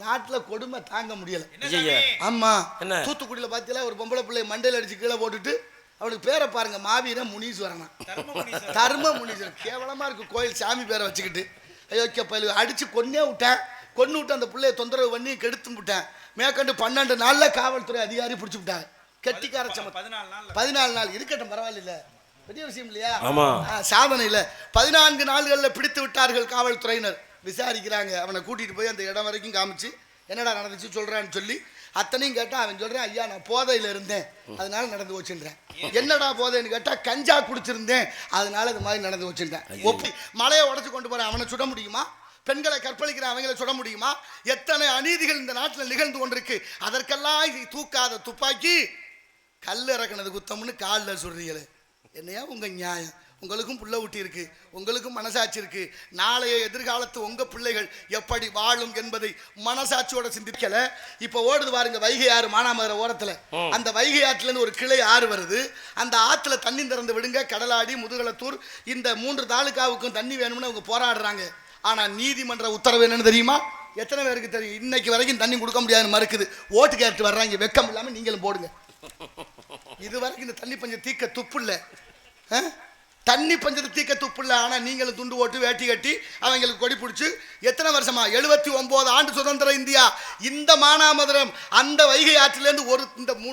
நாட்டில் கொடுமை தாங்க முடியல. ஆமா, தூத்துக்குடியில பாத்தீங்களா ஒரு பொம்பளை பிள்ளை மண்டையில் அடிச்சு கீழே போட்டுட்டு அவனுக்கு பேரை பாருங்க, மாவீரன் முனீஸ்வரனா, தர்ம முனீஸ்வரன். கேவலமா இருக்கு கோயில் சாமி பேரை வச்சுக்கிட்டு. ஐயோக்கிய பயில அடிச்சு கொன்னே விட்டேன். கொன்னு விட்டு அந்த பிள்ளைய தொந்தரவு பண்ணி கெடுத்து விட்டேன். மேற்கண்டு 12 நாள்ல காவல்துறை அதிகாரி பிடிச்சு விட்டாங்க. கெட்டிக்கார 14 நாள் இருக்கட்டும், பரவாயில்ல, பெரிய விஷயம் இல்லையா? சாதனை இல்ல. 14 நாள்கள்ல பிடித்து விட்டார்கள் காவல்துறையினர். விசாரிக்கிறாங்க. அவனை கூட்டிட்டு போய் அந்த இடம் வரைக்கும் காமிச்சு என்னடா நடந்துச்சு சொல்றான்னு சொல்லி அத்தனையும் கேட்டா அவன் சொல்றேன், ஐயா நான் போதையில இருந்தேன் அதனால நடந்து வச்சுன்றேன். என்னடா போதைன்னு கேட்டா கஞ்சா குடிச்சிருந்தேன் அதனால இது மாதிரி நடந்து வச்சுட்டேன். ஒப்பி மலையை உடச்சு கொண்டு போறேன், அவனை சுட முடியுமா? பெண்களை கற்பழிக்கிற அவங்களை சுட முடியுமா? எத்தனை அநீதிகள் இந்த நாட்டில் நிகழ்ந்து கொண்டிருக்கு. அதற்கெல்லாம் தூக்காத துப்பாக்கி கல் இறக்குனது குத்தம்னு காலில் சொல்றீங்களே, என்னையா உங்க நியாயம்? உங்களுக்கும் புள்ள ஊட்டி இருக்கு, உங்களுக்கும் மனசாட்சி இருக்கு. நாளைய எதிர்காலத்து உங்க பிள்ளைகள் எப்படி வாழும் என்பதை மனசாட்சியோட சிந்திக்கல. இப்ப ஓடுது பாருங்க வைகை ஆறு, மானாமதுரை ஓரத்துல. அந்த வைகை ஆற்றுல இருந்து ஒரு கிளை ஆறு வருது. அந்த ஆற்றுல தண்ணி திறந்து விடுங்க. கடலாடி, முதுகலத்தூர் இந்த 3 தாலுகாவுக்கும் தண்ணி வேணும்னு அவங்க போராடுறாங்க. ஆனா நீதிமன்ற உத்தரவு என்னன்னு தெரியுமா? எத்தனை பேருக்கு தெரியும்? இன்னைக்கு வரைக்கும் தண்ணி கொடுக்க முடியாதுன்னு மறுக்குது. ஓட்டு கேட்டு வர்றாங்க. வெக்கம் இல்லாம நீங்களும் போடுங்க. இது வரைக்கும் இந்த தண்ணி பஞ்சம் தீக்க துப்பு இல்லை. தண்ணி பஞ்சத்தை தீக்க துப்பு இல்லை. ஆனா நீங்களும் துண்டு ஓட்டு வேட்டி கட்டி அவங்களுக்கு கொடி பிடிச்சி எத்தனை வருஷமா 79 ஆண்டு சுதந்திர இந்தியா. இந்த மானாமதுரம் அந்த வைகை ஆற்றிலேருந்து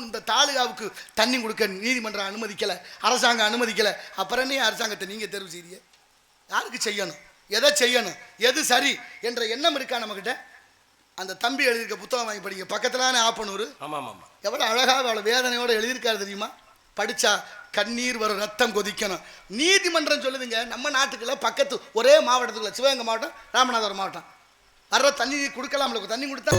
இந்த தாலுகாவுக்கு தண்ணி கொடுக்க நீதிமன்றம் அனுமதிக்கல, அரசாங்கம் அனுமதிக்கல. அப்புறம் என்ன அரசாங்கத்தை நீங்க தேர்வு செய்றீங்க? யாருக்கு செய்யணும், எதை செய்யணும், எது சரி என்ற எண்ணம் இருக்கா நம்மகிட்ட? அந்த தம்பி எழுதியிருக்க புத்தகம் வாங்கி படிங்க. பக்கத்துலான ஆப்பனூர். எவ்வளவு அழகாக அவ்வளவு வேதனையோட எழுதியிருக்காரு தெரியுமா? படிச்சா கண்ணீர் வரும், ரத்தம் கொதிக்கணும். நீதிமன்றம் சொல்லுதுங்க, நம்ம நாட்டுக்குள்ள பக்கத்து ஒரே மாவட்டத்துக்குள்ள சிவகங்கை மாவட்டம், ராமநாதபுரம் மாவட்டம் வர்ற தண்ணி கொடுக்கலாம். தண்ணி கொடுத்தா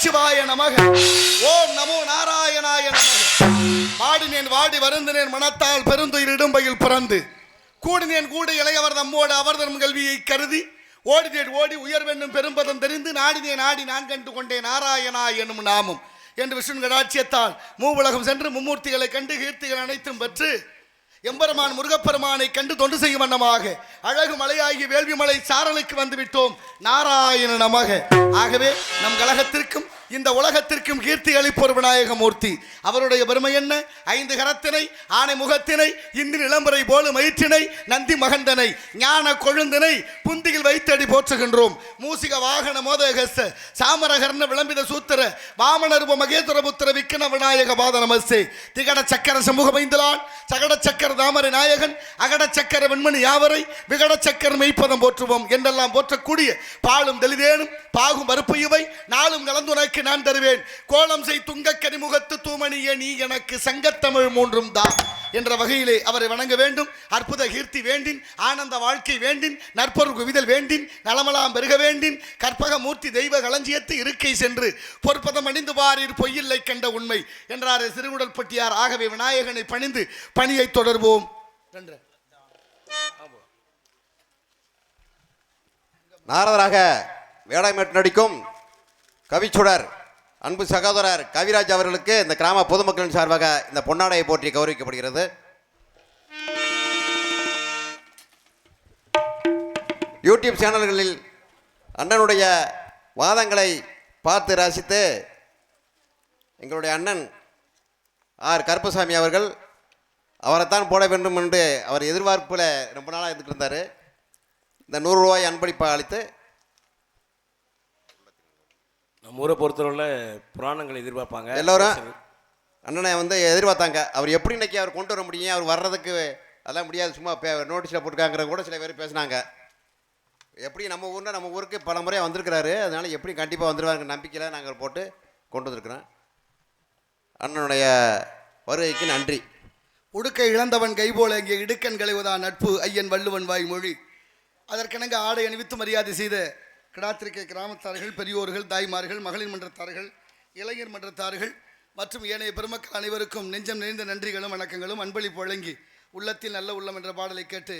நமசிவாய நமக. ஓம் நமோ நாராயணாய நமக. பாடினேன் வாடி வருந்தினேன் மனத்தால் பெருந்துயிர் இடும்பையில் பிறந்து கூடினேன் கூட இளையவர் தம்மோடு அவர்தம் கல்வியை கருதி ஓடினேன் ஓடி உயர்வென்னும் பெரும்பதம் தெரிந்து நாடினேன் ஆடி நான் கண்டு கொண்டேன் நாராயணா என்னும் நாமம் என்று விஷ்ணு கடாட்சியத்தால் மூவுலகம் சென்று மும்மூர்த்திகளை கண்டு கீர்த்திகள் அனைத்தும் பெற்று எம்பெருமான் முருகப்பெருமானை கண்டு தொண்டு செய்யும் வண்ணமாக அழகு மலையாகி வேள்வி மலை சாரலுக்கு வந்து விட்டோம். நாராயண நமக. ஆகவே நம் கழகத்திற்கும் இந்த உலகத்திற்கும் கீர்த்தி அளிப்போர் விநாயகமூர்த்தி. அவருடைய பெருமை என்ன? 5 கரத்தினை ஆனை முகத்தினை இந்தின் இளம்பரை போல மயிற்றினை நந்தி மகந்தனை ஞான கொழுந்தினை புந்தியில் வைத்தடி போற்றுகின்றோம். மூசிக வாகன மோதகஸ்த சாமரகர்ண விளம்பித சூத்திர வாமனருப மகேந்திரபுத்திர விக்கன விநாயக பாத நமஸ்தே. திகட சக்கர சமூகமைந்தலான் சகட சக்கர தாமரை நாயகன் அகட சக்கர வெண்மணி யாவரை விகட சக்கர மெய்ப்பதம் போற்றுவோம் என்றெல்லாம் போற்றக்கூடிய பாலும் தெளிதேனும் பாகும் பருப்பு இவை நாளும் கலந்துனக்கு நான் தருவேன். கோலம் செய் துங்க கனிமுகத்து தூமணிய நீ எனக்கு சங்கத்தமிழ் 3 தான் என்ற வகையிலே அவரை வணங்க வேண்டும். அற்புத கீர்த்தி வேண்டின் ஆனந்த வாழ்க்கை வேண்டின் நற்பொருள் குவிதல் வேண்டின் நலமலாம் பெருக வேண்டின் கற்பக மூர்த்தி தெய்வ களஞ்சியத்து இருக்கை சென்று பொற்பதம் அணிந்து பாரீர் பொய்யில்லை கண்ட உண்மை என்றார் சிறுகுடல்பட்டியார். ஆகவே விநாயகனை பணிந்து பணியை தொடர்வோம். நாரதராக வேடமேற்று நடிக்கும் கவிச்சுடர் அன்பு சகோதரர் கவிராஜ் அவர்களுக்கு இந்த கிராம பொதுமக்களின் சார்பாக இந்த பொன்னாடையை போற்றி கௌரவிக்கப்படுகிறது. யூடியூப் சேனல்களில் அண்ணனுடைய வாதங்களை பார்த்து ரசித்து எங்களுடைய அண்ணன் ஆர் கருப்பசாமி அவர்கள் அவரைத்தான் போட வேண்டும் என்று அவர் எதிர்பார்ப்பில் ரொம்ப நாளாக இருந்துட்டு இருந்தார். இந்த 100 ரூபாய் அன்பளிப்பாக அளித்து நம்ம ஊரை பொறுத்தவரை புராணங்களை எதிர்பார்ப்பாங்க எல்லோரும். அண்ணனை எதிர்பார்த்தாங்க. அவர் எப்படி இன்னைக்கு அவர் கொண்டு வர முடியும், அவர் வர்றதுக்கு அதெல்லாம் முடியாது, சும்மா நோட்டீஸில் போட்டுருக்காங்கிற கூட சில பேர் பேசினாங்க. எப்படி நம்ம ஊருக்கு பல முறை வந்திருக்கிறாரு, அதனால் எப்படி கண்டிப்பாக வந்துடுவாருங்க நம்பிக்கையில் நாங்கள் போட்டு கொண்டு வந்திருக்கிறோம். அண்ணனுடைய வருகைக்கு நன்றி. உடுக்கை இழந்தவன் கைபோல இங்கே இடுக்கன் களைவதா நட்பு ஐயன் வள்ளுவன் வாய் மொழி. அதற்கெனங்க ஆடை அணிவித்து மரியாதை செய்த கிடாத்திருக்கை கிராமத்தார்கள், பெரியோர்கள், தாய்மார்கள், மகளிர் மன்றத்தார்கள், இளைஞர் மன்றத்தார்கள் மற்றும் ஏனைய பெருமக்கள் அனைவருக்கும் நெஞ்சம் நிறைந்த நன்றிகளும் வணக்கங்களும் அன்பளிப்பு வழங்கி உள்ளத்தில் நல்ல உள்ளம் என்ற பாடலை கேட்டு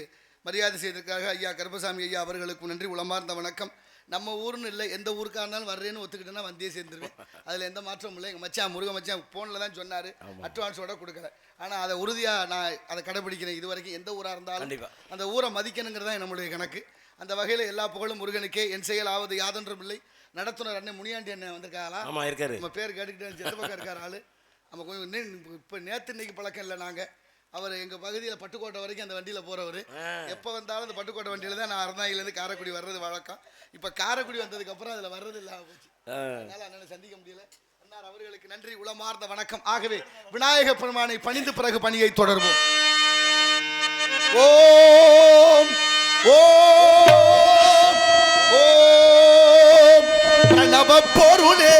மரியாதை செய்ததற்காக ஐயா கருப்பசாமி ஐயா அவர்களுக்கும் நன்றி. உளமார்ந்த வணக்கம். நம்ம ஊர்னு இல்லை, எந்த ஊருக்காக இருந்தாலும் வர்றேன்னு ஒத்துக்கிட்டேன்னா வந்தே சேர்ந்துருவேன். அதில் எந்த மாற்றமும் இல்லை. எங்கள் மச்சான் முருக மச்சான் ஃபோனில் தான் சொன்னார், அட்வான்ஸோட கொடுக்கல. ஆனால் அதை உறுதியாக நான் அதை கடைப்பிடிக்கிறேன். இது வரைக்கும் எந்த ஊராக இருந்தாலும் அந்த ஊரை மதிக்கணுங்கிறது தான் நம்மளுடைய கணக்கு. அந்த வகையில் எல்லா புகழும் முருகனுக்கே. என் செயல் ஆவது யாதொன்றும் இல்லை. நடத்துனர் அண்ணன் முனியாண்டி அண்ணன் வந்திருக்காங்களா? ஆமாம் இருக்காரு. நம்ம பேர் கேட்டுக்கிட்டே செத்த பக்கம் இருக்கார் ஆள். நம்ம கொஞ்சம் இப்போ நேற்று இன்னைக்கு பழக்கம் இல்லை. நாங்கள் அவர் எங்கள் பகுதியில் பட்டுக்கோட்டை வரைக்கும் அந்த வண்டியில் போகிறவர். எப்போ வந்தாலும் அந்த பட்டுக்கோட்டை வண்டியில் தான் நான் அறந்தாங்கிலேருந்து காரைக்குடி வர்றது வழக்கம். இப்போ காரைக்குடி வந்ததுக்கப்புறம் அதில் வர்றது இல்லாம போச்சு. அதனால் அண்ணனை சந்திக்க முடியல. அண்ணார் அவர்களுக்கு நன்றி, உளமார்ந்த வணக்கம். ஆகவே விநாயக பெருமானை பணிந்து பிறகு பணியை தொடர்வோம். ஓம் ஓம் ஓம் பிரணவ பொருளே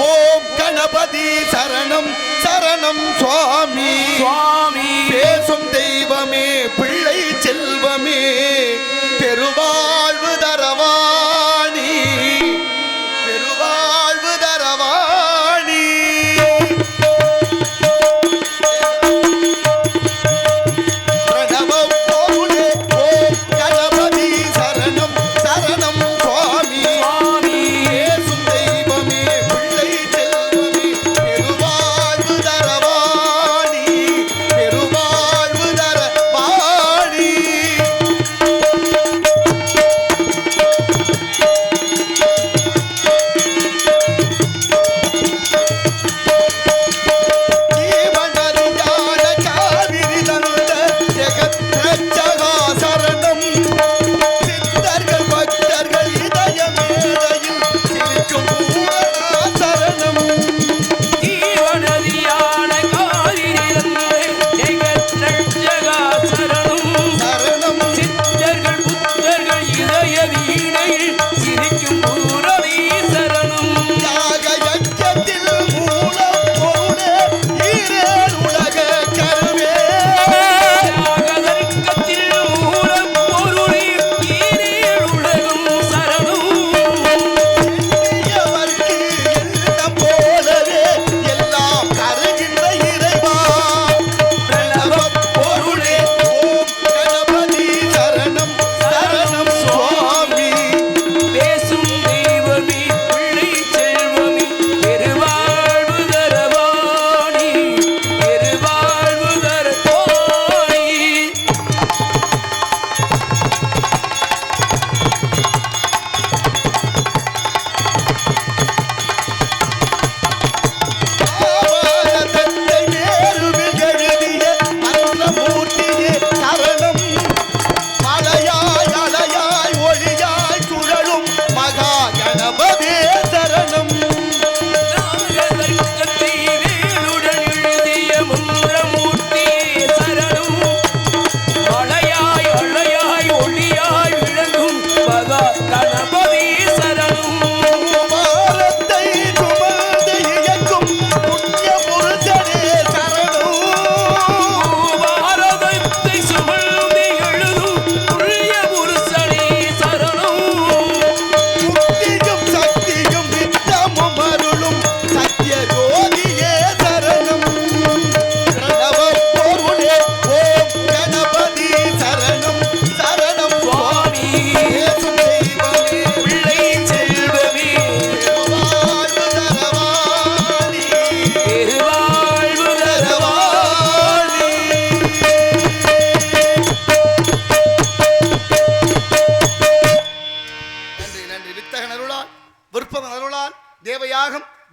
ஓம் கணபதி சரணம் சரணம் சுவாமி சுவாமி பேசும் தெய்வமே பிள்ளை செல்வமே பெருவாழ்வு தரவாணி பெருவாழ்வு தரவாணி பிரணவ பொருளே ஓம் கணபதி சரணம் சரணம் சுவாமி பேசும் தெய்வமே பிள்ளை செல்வமே பெருவாழ்வு தரவாணி பெருவாழ்வு தரவாணி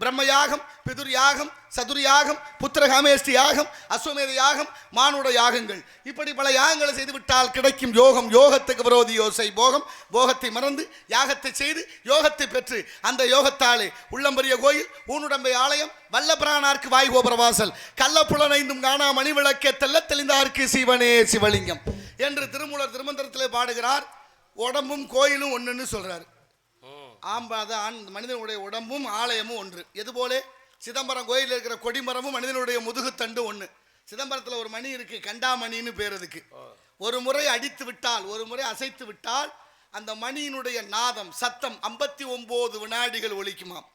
பிரம்ம யாகம், பிதுர் யாகம், சதுர் யாகம், புத்திரகாமேஷ்டி யாகம், அஸ்வமேத யாகம், மானுட யாகங்கள், இப்படி பல யாகங்களை செய்து விட்டால் கிடைக்கும் யோகம். யோகத்துக்கு விரோதி யோசை போகம். போகத்தை மறந்து யாகத்தை செய்து யோகத்தை பெற்று அந்த யோகத்தாலே உள்ளம்பரிய கோயில், ஊனுடம்பை ஆலயம், வல்லபிரானார்க்கு வாய்கோபுரவாசல், கள்ளப்புலனைந்தும் காணா மணி விளக்கே தெல்ல தெளிந்தார்க்கு சிவனே சிவலிங்கம் என்று திருமூலர் திருமந்திரத்திலே பாடுகிறார். உடம்பும் கோயிலும் ஒன்றுன்னு சொல்றாரு. ஆம்பாதான் மனிதனுடைய உடம்பும் ஆலயமும் ஒன்று. எதுபோல சிதம்பரம் கோயிலில் இருக்கிற கொடிமரமும் மனிதனுடைய முதுகுத்தண்டு ஒன்று. சிதம்பரத்தில் ஒரு மணி இருக்கு, கண்டாமணின்னு பேர். அதுக்கு ஒரு முறை அடித்து விட்டால், ஒரு முறை அசைத்து விட்டால் அந்த மணியினுடைய நாதம் சத்தம் 59 வினாடிகள் ஒலிக்குமாம்.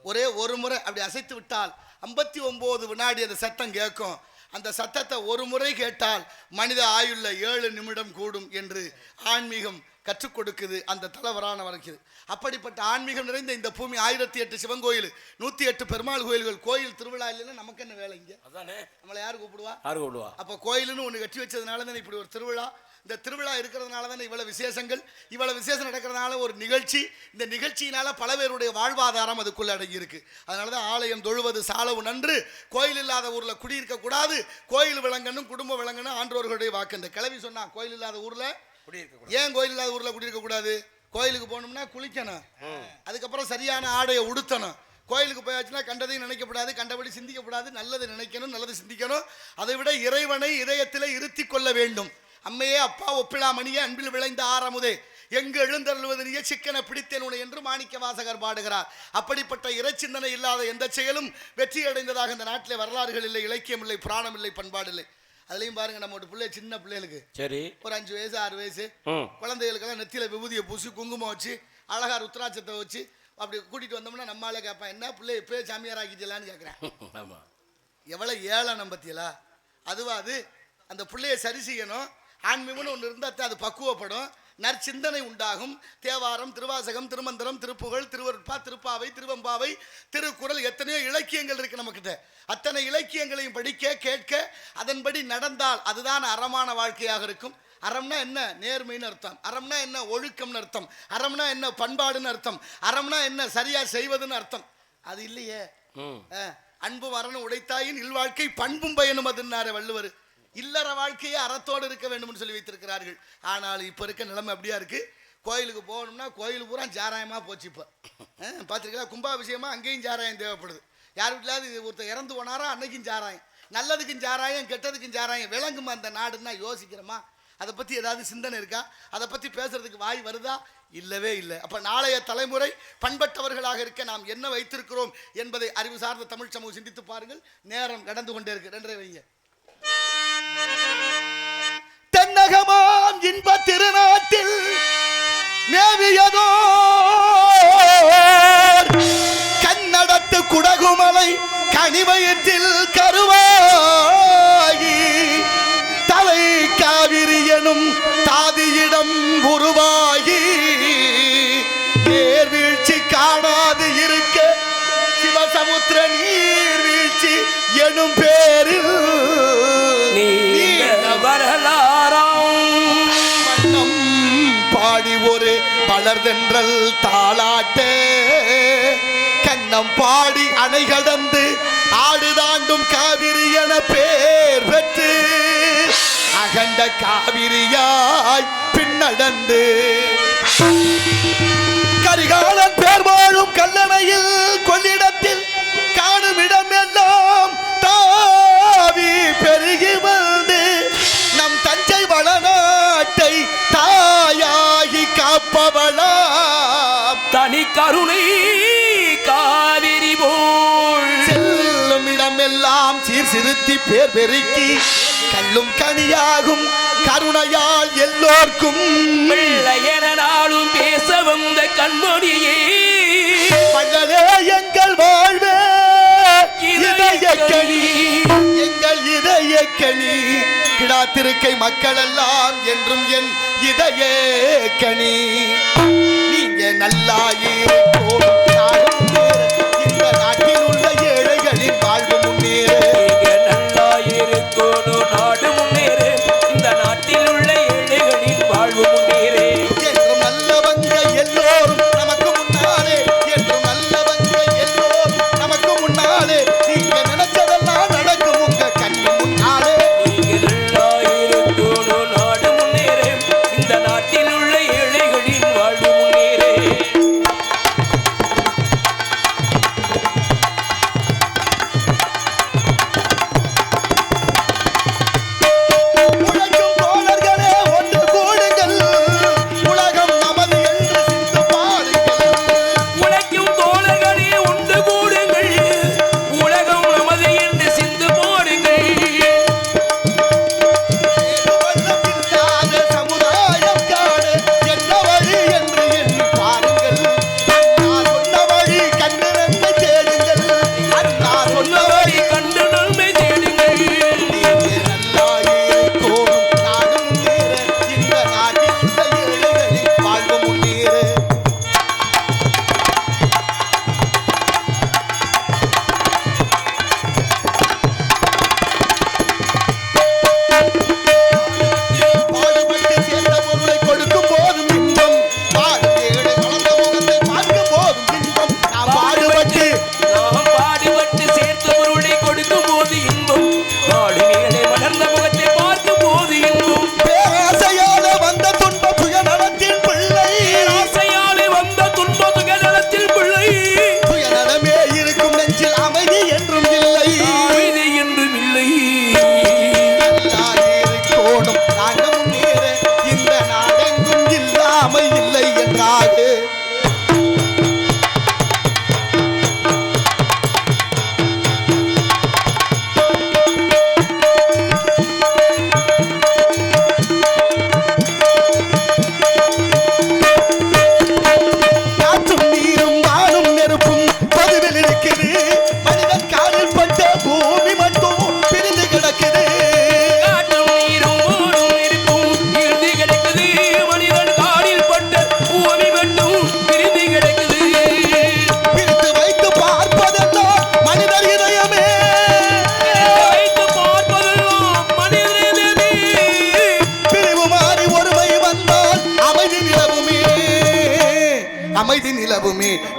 ஒரே ஒரு முறை அப்படி அசைத்து விட்டால் 59 வினாடி அந்த சத்தம் கேட்கும். அந்த சத்தத்தை ஒரு முறை கேட்டால் மனித ஆயுள்ள 7 நிமிடம் கூடும் என்று ஆன்மீகம் கற்றுக் கொடுக்குது. அந்த தலைவரான வரைக்குது. அப்படிப்பட்ட ஆன்மீகம் நிறைந்த இந்த பூமி 1008 சிவன் கோயில், 108 பெருமாள் கோயில்கள். கோயில் திருவிழா இல்லைன்னா நமக்கு என்ன வேலை இங்கே? அதானே, நம்மளை யார் கூப்பிடுவா? யார் கூப்பிடுவா? அப்போ கோயிலுன்னு ஒன்று கட்டி வச்சதுனால தானே இப்படி ஒரு திருவிழா. இந்த திருவிழா இருக்கிறதுனால தானே இவ்வளவு விசேஷங்கள், இவ்வளவு விசேஷம் நடக்கிறதுனால ஒரு நிகழ்ச்சி. இந்த நிகழ்ச்சியினால பல பேருடைய வாழ்வாதாரம் அதுக்குள்ள அடங்கி இருக்கு. அதனால தான் ஆலயம் தொழுவது சாலவு நன்று, கோயில் இல்லாத ஊர்ல குடியிருக்க கூடாது, கோயில் விளங்கணும், குடும்ப விளங்கணும் ஆன்றோர்களுடைய வாக்கு. இந்த கிளவி சொன்னா கோயில் இல்லாத ஊர்ல ஏன் கோயில் இல்லாத ஊர்ல குடியிருக்க கூடாது? கோயிலுக்கு போகணும்னா குளிக்கணும், அதுக்கப்புறம் சரியான ஆடையை உடுத்தணும். கோயிலுக்கு போயாச்சுன்னா கண்டதையும் நினைக்கப்படாது, கண்டபடி சிந்திக்கப்படாது, நல்லது நினைக்கணும், நல்லது சிந்திக்கணும். அதை விட இறைவனை இதயத்திலே இருத்தி கொள்ள வேண்டும். அம்மையே அப்பா ஒப்பிலா மணியே அன்பில் விளைந்த ஆரமுதே எங்கு எழுந்தருள்வது நீயே சிக்கனை பிடித்தேன் உனை என்று மாணிக்க வாசகர் பாடுகிறார். அப்படிப்பட்ட இறைச்சிந்தனை இல்லாத எந்த செயலும் வெற்றி அடைந்ததாக இந்த நாட்டிலே வரலாறுகள் இல்லை, இலக்கியம் இல்லை, புராணம் இல்லை, பண்பாடு இல்லை. அதுலயும் பாருங்க, நம்ம பிள்ளை சின்ன பிள்ளைகளுக்கு சரி ஒரு 5 வயசு 6 வயசு குழந்தைகளுக்கெல்லாம் நெத்தியில விபூதியை பூசி குங்குமம் வச்சு அழகா ருத்ராட்சத்தை வச்சு அப்படி கூட்டிட்டு வந்தோம்னா நம்மளால கேட்பான், என்ன பிள்ளை இப்பயே சாமியார் ஆக்கிட்டலான்னு கேட்கிறேன். எவ்வளவு ஏளனம் பத்தியலா? அதுவா அது? அந்த பிள்ளைய சரி செய்யணும். ஆன்மீகம்னு ஒன்று இருந்தால் அது பக்குவப்படும், நற்சிந்தனை உண்டாகும். தேவாரம், திருவாசகம், திருமந்திரம், திருப்புகழ், திருவருட்பா, திருப்பாவை, திருவம்பாவை, திருக்குறள், எத்தனையோ இலக்கியங்கள் இருக்கு நம்மக்கிட்ட. அத்தனை இலக்கியங்களையும் படிக்க கேட்க அதன்படி நடந்தால் அதுதான் அறமான வாழ்க்கையாக இருக்கும். அறம்னா என்ன? நேர்மைன்னு அர்த்தம். அறம்னா என்ன? ஒழுக்கம்னு அர்த்தம். அறம்னா என்ன? பண்பாடுன்னு அர்த்தம். அறம்னா என்ன? சரியா செய்வதுன்னு அர்த்தம். அது இல்லையே. அன்பும் அறனும் உடைத்தாயின் இல்வாழ்க்கை பண்பும் பயனும் அதுன்னாரு வள்ளுவர். இல்லற வாழ்க்கையே அறத்தோடு இருக்க வேண்டும்னு சொல்லி வைத்திருக்கிறார்கள். ஆனால் இப்போ இருக்க நிலைமை அப்படியா இருக்கு. கோயிலுக்கு போகணும்னா கோயில் பூரா சாராயமாக போச்சு. இப்போ பார்த்துருக்கா, கும்பாபிஷேகமாக அங்கேயும் சாராயம் தேவைப்படுது. யார் வீட்டிலாவது ஒருத்தர் இறந்து போனாரா அன்னைக்கும் சாராயம். நல்லதுக்கும் சாராயம், கெட்டதுக்கும் சாராயம். விளங்குமா அந்த நாடுன்னா? யோசிக்கிறோமா? அதை பற்றி ஏதாவது சிந்தனை இருக்கா? அதை பற்றி பேசுறதுக்கு வாய் வருதா? இல்லவே இல்லை. அப்போ நாளைய தலைமுறை பண்பட்டவர்களாக இருக்க நாம் என்ன வைத்திருக்கிறோம் என்பதை அறிவு சார்ந்த தமிழ் சமூகம் சிந்தித்து பாருங்கள். நேரம் கடந்து கொண்டே இருக்கு. 2 வைங்க. தென்னகமாம் இன்ப திருநாட்டில் மேவியதோ கன்னடத்து குடகுமலை கனிவயத்தில் கருவாகி தலை காவிரி எனும் தாதியிடம் உருவாகி நீர்வீழ்ச்சி காணாது இருக்க சிவசமுத்திர நீர்வீழ்ச்சி எனும் பேரில் மன்னம் பாடி ஒரு பலர்தென்றல் தாளாட்ட கண்ணம் பாடி அணை கடந்து ஆடு தாண்டும் காவிரி என பேர் பெற்று அகண்ட காவிரியாய் பின்னடந்து கரிகாலன் பேர் வாழும் கல்லணையில் கொள்ளிடத்தில் காணும் இடம் எல்லாம் தாவி பெருகி வந்து நம் தஞ்சை வளநாட்டை தாயாகி காப்பவளாம் தனி கருணை காவிரி போல் செல்லும் இடமெல்லாம் சீர்சிறுத்தி பேர் பெருக்கி கல்லும் கனியாகும் கருணையால் எல்லோர்க்கும் நாளும் பேச வந்த கண்மொழியே மகளே எங்கள் வாழ்வே இதயக்கனி, எங்கள் இதயக்கனி கிடாத்திருக்கை மக்கள் எல்லாம் என்றும் என் இதயக்கனி. நீங்க நல்லாயிருக்கோம் இந்த நாட்டில் உள்ள ஏழைகளின் வாழ்வு முன்னேற. நல்லாயிருக்கோம் நாடு முன்னேற, இந்த நாட்டில் உள்ள ஏழைகளின் வாழ்வு முன்னேற. என்றும் நல்லவங்க எல்லோரும் நமக்கு முன்னாலே, என்றும் நல்லவங்க எல்லோரும்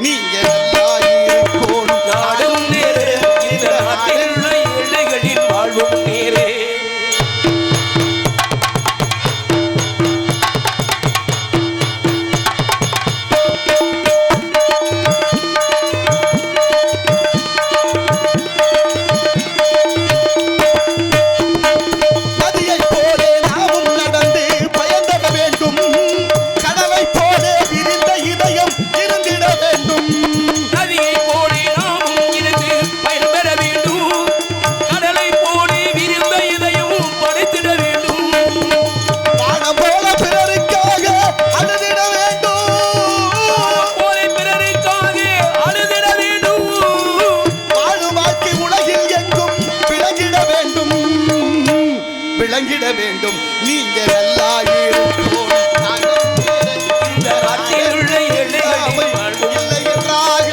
நீங்க நல்லா இருக்கணும். நாடும் நேரு இந்த நாட்டில் உள்ள ஏழைகளின் வாழ்வும் நேரே. விளங்கிட வேண்டும். நீங்க நல்லா இருக்கணும். இந்த நாட்டில் உள்ள ஏழைகளின் வாழ்வும் இல்லை என்றாக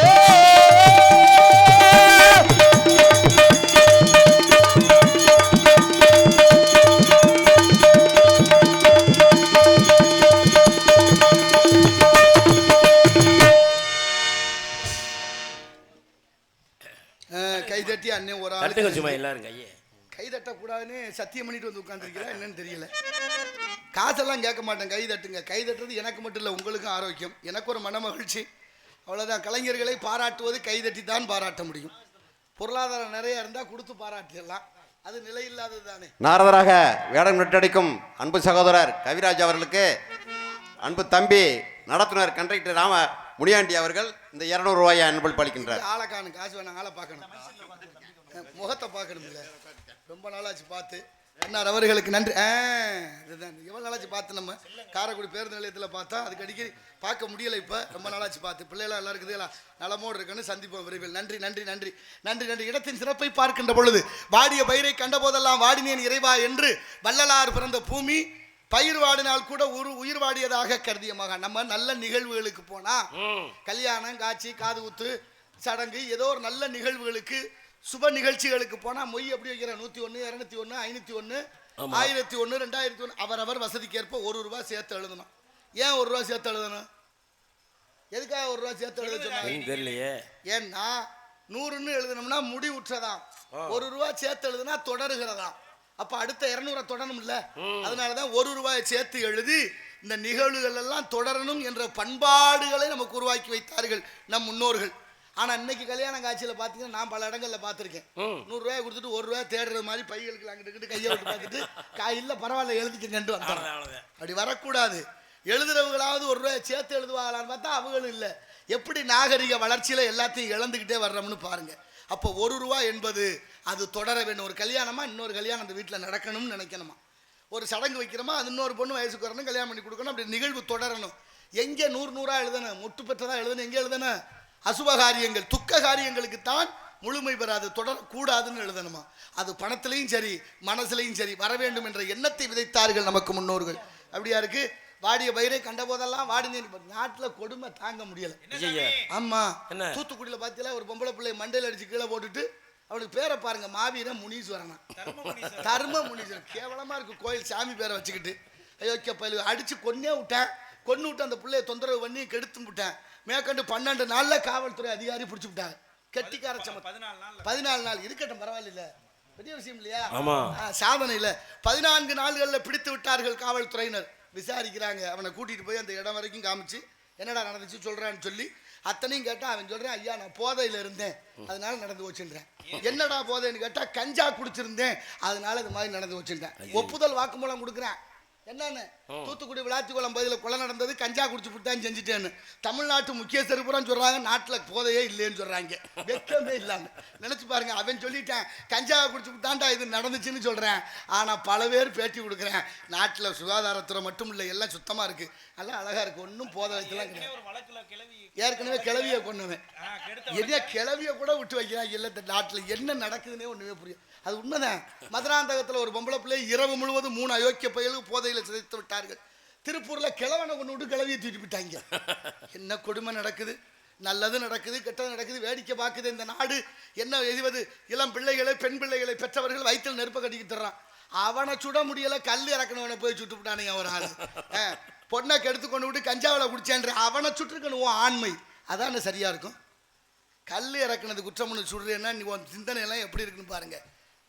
கைதட்டி அண்ணன் ஒரு ஆள் சும்மா எல்லாரும் கையே கை தட்டக்கூடாதுன்னு சத்தியம் பண்ணிட்டு வந்து உட்காந்துருக்கிறா என்னன்னு தெரியல. காசெல்லாம் கேட்க மாட்டேன், கை தட்டுங்க. கை தட்டுறது எனக்கு மட்டும் இல்லை, உங்களுக்கும் ஆரோக்கியம், எனக்கு ஒரு மன மகிழ்ச்சி, அவ்வளோதான். கலைஞர்களை பாராட்டுவது கை தட்டி தான் பாராட்ட முடியும். பொருளாதாரம் நிறைய இருந்தால் கொடுத்து பாராட்டிடலாம், அது நிலை இல்லாதது தானே. நாரதராக வேடம் நட்டடிக்கும் அன்பு சகோதரர் கவிராஜ் அவர்களுக்கு அன்பு தம்பி நடத்துனர் கண்டக்டர் ராம முனியாண்டி அவர்கள் இந்த 200 ரூபாயை அன்பளிப்பு அளிக்கின்றார். ஆளை காணும், காசு வேணாம், ஆளை பார்க்கணும், முகத்தை பார்க்கணும். இல்லை ரொம்ப நாளாச்சு பார்த்து. அண்ணார் அவர்களுக்கு நன்றி. இதுதான் எவ்வளோ நாளாச்சு பார்த்து, நம்ம காரைக்குடி பேருந்து நிலையத்தில் பார்த்தா அதுக்கு அடிக்கடி பார்க்க முடியலை. இப்போ ரொம்ப நாளாச்சு பார்த்து. பிள்ளைலாம் எல்லாம் இருக்குது, எல்லாம் நலமோடு இருக்குன்னு சந்திப்போம் விரைவில். நன்றி நன்றி நன்றி நன்றி நன்றி. இடத்தின் சிறப்பை பார்க்கின்ற பொழுது வாடிய பயிரை கண்ட போதெல்லாம் வாடினேன் இறைவா என்று வள்ளலார் பிறந்த பூமி பயிர் வாடினால் கூட ஒரு உயிர் வாடியதாக கருதிய மகன். நம்ம நல்ல நிகழ்வுகளுக்கு போனா, கல்யாணம் காட்சி காது குத்து சடங்கு ஏதோ ஒரு நல்ல நிகழ்வுகளுக்கு சுப நிகழ்ச்சிகளுக்கு போனா மொய் எப்படி வைக்கிற 101 201 501 1001 2001 அவரவர் வசதிக்கு ஏற்ப ₹1 சேர்த்து எழுதணும். ஏன் ₹1 சேர்த்து எழுதணும்? எதுக்காக ₹1 சேர்த்து எழுத சொன்னாங்க தெரியலையே. ஏன்னா 100ன்னு எழுதணும்னா முடி உற்றதாம், ₹1 சேர்த்து எழுதுனா தொடருகிறதாம். அப்ப அடுத்த 200 தொடரணும் இல்ல, அதனாலதான் ₹1 சேர்த்து எழுதி இந்த நிகழ்வுகள் எல்லாம் தொடரணும் என்ற பண்பாடுகளை நமக்கு உருவாக்கி வைத்தார்கள் நம் முன்னோர்கள். ஆனா இன்னைக்கு கல்யாண காட்சியில பாத்தீங்கன்னா நான் பல இடங்கள்ல பாத்திருக்கேன். ₹100 கொடுத்துட்டு ₹1 தேடுறது மாதிரி பைகளுக்கு அங்கிட்டு கையை விட்டு பார்த்துட்டு இல்ல பரவாயில்ல எழுதிக்கண்டு வந்தாங்க. அப்படி வரக்கூடாது. எழுதுறவங்களாவது ₹1 சேர்த்து எழுதுவாங்களான்னு பார்த்தா அவங்களும் இல்லை. எப்படி நாகரிக வளர்ச்சியில எல்லாத்தையும் இழந்துகிட்டே வர்றோம்னு பாருங்க. அப்போ ₹1 என்பது அது தொடர வேண்டும். ஒரு கல்யாணமா இன்னொரு கல்யாணம் அந்த வீட்டில் நடக்கணும்னு நினைக்கணுமா, ஒரு சடங்கு வைக்கிறோமா அது இன்னொரு பொண்ணு வயசுக்கு வரணும், கல்யாணம் பண்ணி கொடுக்கணும், அப்படி நிகழ்வு தொடரணும். எங்கே 100 எழுதணும், முட்டு பெற்றதா எழுதணும், எங்கே எழுதணும்? அசுப காரியங்கள் துக்க காரியங்களுக்கு தான் முழுமை பெறாது, தொடரக்கூடாதுன்னு எழுதணுமா. அது பணத்திலையும் சரி மனசுலையும் சரி வர வேண்டும் என்ற எண்ணத்தை விதைத்தார்கள் நமக்கு முன்னோர்கள். அப்படியா இருக்கு. வாடிய பயிரை கண்ட போதெல்லாம் வாடினேன். நாட்டில் கொடுமை தாங்க முடியல. ஆமா, தூத்துக்குடியில் பார்த்தீங்களா ஒரு பொம்பளை பிள்ளை மண்டையில் அடிச்சு கீழே போட்டுட்டு அவனுக்கு பேரை பாருங்க, மாவீரன் முனீஸ்வரனா, தர்ம முனீஸ்வரன். கேவலமா இருக்கு. கோயில் சாமி பேரை வச்சுக்கிட்டு ஐயோக்கிய பயில அடிச்சு கொன்னே விட்டேன். கொன்னு விட்டு அந்த பிள்ளைய தொந்தரவு பண்ணி கெடுத்து விட்டேன். மேற்கண்டு 12 நாள்ல காவல்துறை அதிகாரி பிடிச்சு விட்டாங்க. கெட்டிக்கார 14 நாள் இருக்கட்டும், பரவாயில்ல, பெரிய விஷயம் இல்லையா, சாதனை இல்ல. 14 நாள்கள்ல பிடித்து விட்டார்கள் காவல்துறையினர். விசாரிக்கிறாங்க. அவனை கூட்டிட்டு போய் அந்த இடம் வரைக்கும் காமிச்சு என்னடா நடந்துச்சு சொல்றான்னு சொல்லி அத்தனையும் கேட்டா அவன் சொல்றேன், ஐயா நான் போதையில இருந்தேன் அதனால நடந்து வச்சுன்றேன். என்னடா போதைன்னு கேட்டா கஞ்சா குடிச்சிருந்தேன் அதனால இது மாதிரி நடந்து வச்சுட்டேன். ஒப்புதல் வாக்குமூலம் கொடுக்குறேன். என்னன்னு, தூத்துக்குடி விளாத்திக்குளம் பகுதியில் கொலை நடந்தது, கஞ்சா குடிச்சு விட்டான்னு செஞ்சுட்டேன்னு. தமிழ்நாட்டு முக்கியஸ்தர் பூரா சொல்றாங்க நாட்டில் போதையே இல்லைன்னு சொல்றாங்க. வெக்கமே இல்லாம நினைச்சு பாருங்க. அவன் சொல்லிட்டேன் கஞ்சா குடிச்சு விட்டான்டா இது நடந்துச்சுன்னு சொல்றேன். ஆனா பல பேர் பேட்டி கொடுக்குறேன். நாட்டில் சுகாதாரத்துறை மட்டும் இல்லை, எல்லாம் சுத்தமா இருக்கு, நல்லா அழகா இருக்கு, ஒன்றும் போதை வைக்கலாம் கிடையாது. ஏற்கனவே கிளவியை கொண்டுவேன், எதையா கிளவியை கூட விட்டு வைக்கிறாங்க. இல்லை இந்த நாட்டில் என்ன நடக்குதுன்னே ஒண்ணுமே புரியும். அது உண்மைதான். மதுராந்தகத்தில் ஒரு பொம்பளை பிள்ளை இரவு முழுவதும் 3 அயோக்கிய பயலுக்கு போதையில் சிதைத்து விட்டார்கள். திருப்பூர்ல கிழவனை கொண்டு விட்டு கிளவியை தூக்கி விட்டாங்க. என்ன கொடுமை நடக்குது, நல்லது நடக்குது, கெட்டது நடக்குது, வேடிக்கை பார்க்குது இந்த நாடு. என்ன எதுவது, இளம் பிள்ளைகளை பெண் பிள்ளைகளை பெற்றவர்கள் வயிற்றில் நெருப்ப கட்டிக்கிட்டு தர்றான். அவனை சுட முடியல, கல் இறக்கணவனை போய் சுட்டு விட்டானுங்க ஒரு ஆள். பொண்ணை கெடுத்து கொண்டு விட்டு கஞ்சாவில் குடிச்சேன்ற அவனை சுட்டுருக்கணும் ஆண்மை. அதான் சரியா இருக்கும். கல் இறக்குனது குற்றம்னு சொல்றேன்னா நீ உன் சிந்தனை எல்லாம் எப்படி இருக்குன்னு பாருங்க.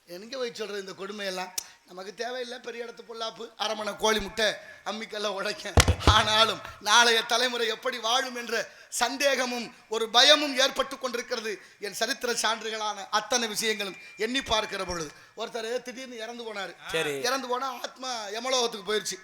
எங்க போய் சொல்றது இந்த கொடுமையெல்லாம் நமக்கு தேவையில்லை. பெரிய இடத்து பொல்லாப்பு, அரமணை கோழி முட்டை, அம்மிக்கெல்லாம் உடைக்க. ஆனாலும் நாளைய தலைமுறை எப்படி வாழும் என்ற சந்தேகமும் ஒரு பயமும் ஏற்பட்டு கொண்டிருக்கிறது. என் சரித்திர சான்றுகளான அத்தனை விஷயங்களும் எண்ணி பார்க்கிற பொழுது ஒருத்தர் திடீர்னு இறந்து போனாரு. இறந்து போனா ஆத்மா யமலோகத்துக்கு போயிருச்சு.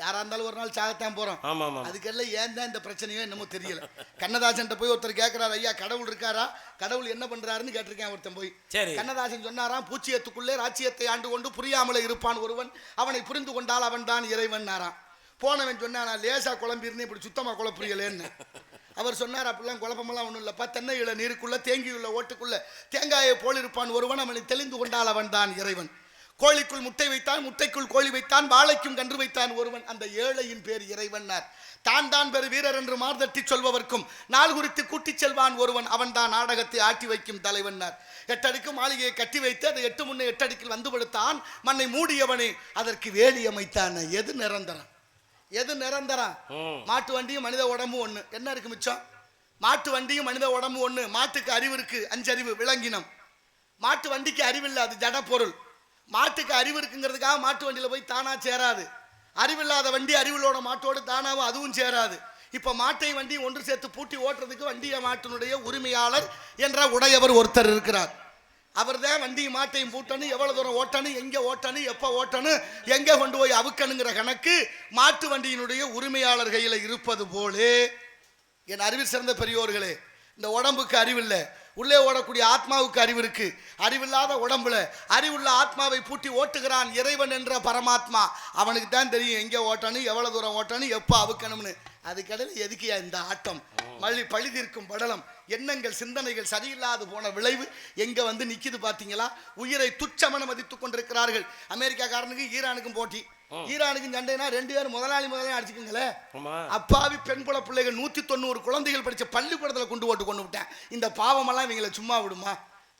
யாரா இருந்தாலும் ஒரு நாள் சாகத்தான் போறோம். அதுக்கெல்லாம் ஏன் தான் இந்த பிரச்சனையோ என்னமோ தெரியல. கண்ணதாசன் போய் ஒருத்தர் கேட்கிறாரு, ஐயா கடவுள் இருக்காரா, கடவுள் என்ன பண்றாருன்னு கேட்டிருக்கேன். ஒருத்தன் போய் கண்ணதாசன் சொன்னாராம், பூச்சியத்துக்குள்ளே ராச்சியத்தை ஆண்டு கொண்டு புரியாமலே இருப்பான் ஒருவன், அவனை புரிந்து கொண்டால் அவன் தான் இறைவன். போனவன் சொன்னா, நான் லேசா குழம்பிருந்தேன், இப்படி சுத்தமா குழப்புரியலேன்னு. அவர் சொன்னார், அப்படிலாம் குழப்பமெல்லாம் ஒன்றும் இல்லைப்பா, தென்னையுள்ள நீருக்குள்ள தேங்கியுள்ள ஓட்டுக்குள்ள தேங்காயை போல் இருப்பான் ஒருவன், அவனை தெளிந்து கொண்டால் அவன் தான் இறைவன். கோழிக்குள் முட்டை வைத்தான், முட்டைக்குள் கோழி வைத்தான், வாழைக்கும் கன்று வைத்தான் ஒருவன், அந்த ஏழையின் பேர் இறைவன்னார். தான் தான் பெரு வீரர் என்று மார்தட்டி சொல்பவர்க்கும் நாள் குறித்து கூட்டிச் செல்வான் ஒருவன், அவன் தான் நாடகத்தை ஆட்டி வைக்கும் தலைவன்னார். 8 அடுக்கு மாளிகையை கட்டி வைத்து அதை 8 முன்னே 8 அடுக்கில் வந்து படுத்தான், மண்ணை மூடியவனே அதற்கு வேலி அமைத்தான். எது நிரந்தரம், எது நிரந்தரம்? மாட்டு வண்டியும் மனித உடம்பு ஒண்ணு, என்ன இருக்கு மிச்சம்? மாட்டு வண்டியும் மனித உடம்பு ஒண்ணு. மாட்டுக்கு அறிவு இருக்கு, 5 அறிவு, விலங்கினம். மாட்டு வண்டிக்கு அறிவு இல்லை, அது ஜட பொருள். மாட்டுக்கு அறிவு இருக்குங்கிறதுக்காக மாட்டு வண்டியில போய் தானா சேராது. அறிவில்லாத வண்டி அறிவிலோட மாட்டோடு தானாவும் அதுவும் சேராது. இப்ப மாட்டை வண்டி ஒன்று சேர்த்து பூட்டி ஓட்டுறதுக்கு வண்டிய மாட்டினுடைய உரிமையாளர் என்ற உடையவர் ஒருத்தர் இருக்கிறார். அவர் தான் வண்டியும் மாட்டையும் பூட்டணும், எவ்வளவு தூரம் ஓட்டணும், எங்க ஓட்டணும், எப்ப ஓட்டணும், எங்க கொண்டு போய் அவுக்கணுங்கிற கணக்கு மாட்டு வண்டியினுடைய உரிமையாளர் கையில இருப்பது போலே, என் அறிவில் சிறந்த பெரியோர்களே, இந்த உடம்புக்கு அறிவில்லை, உள்ளே ஓடக்கூடிய ஆத்மாவுக்கு அறிவு இருக்கு. அறிவில்லாத உடம்புல அறிவுள்ள ஆத்மாவை பூட்டி ஓட்டுகிறான் இறைவன் என்ற பரமாத்மா. அவனுக்கு தான் தெரியும் எங்க ஓட்டணும், எவ்வளவு தூரம் ஓட்டணும், எப்ப அவுக்கணும்னு. அதுக்கடையில் எதுக்கியா இந்த ஆட்டம்? பழிதீர்க்கும் படலம், எண்ணங்கள் சிந்தனைகள் சரியில்லாது போன விளைவு எங்க வந்து நிக்குது பாத்தீங்களா? உயிரை துச்சமென மதித்துக் கொண்டிருக்கிறார்கள். அமெரிக்காக்காரனுக்கு ஈரானுக்கும் போட்டி, ஈரானுக்கும் சண்டைனா 2 பேரும் முதலாளி அடிச்சுக்கங்களே. அப்பாவி பெண் குல பிள்ளைகள் 190 குழந்தைகள் படிச்ச பள்ளிக்கூடத்துல கொண்டு விட்டேன். இந்த பாவமெல்லாம் இவங்களை சும்மா விடுமா?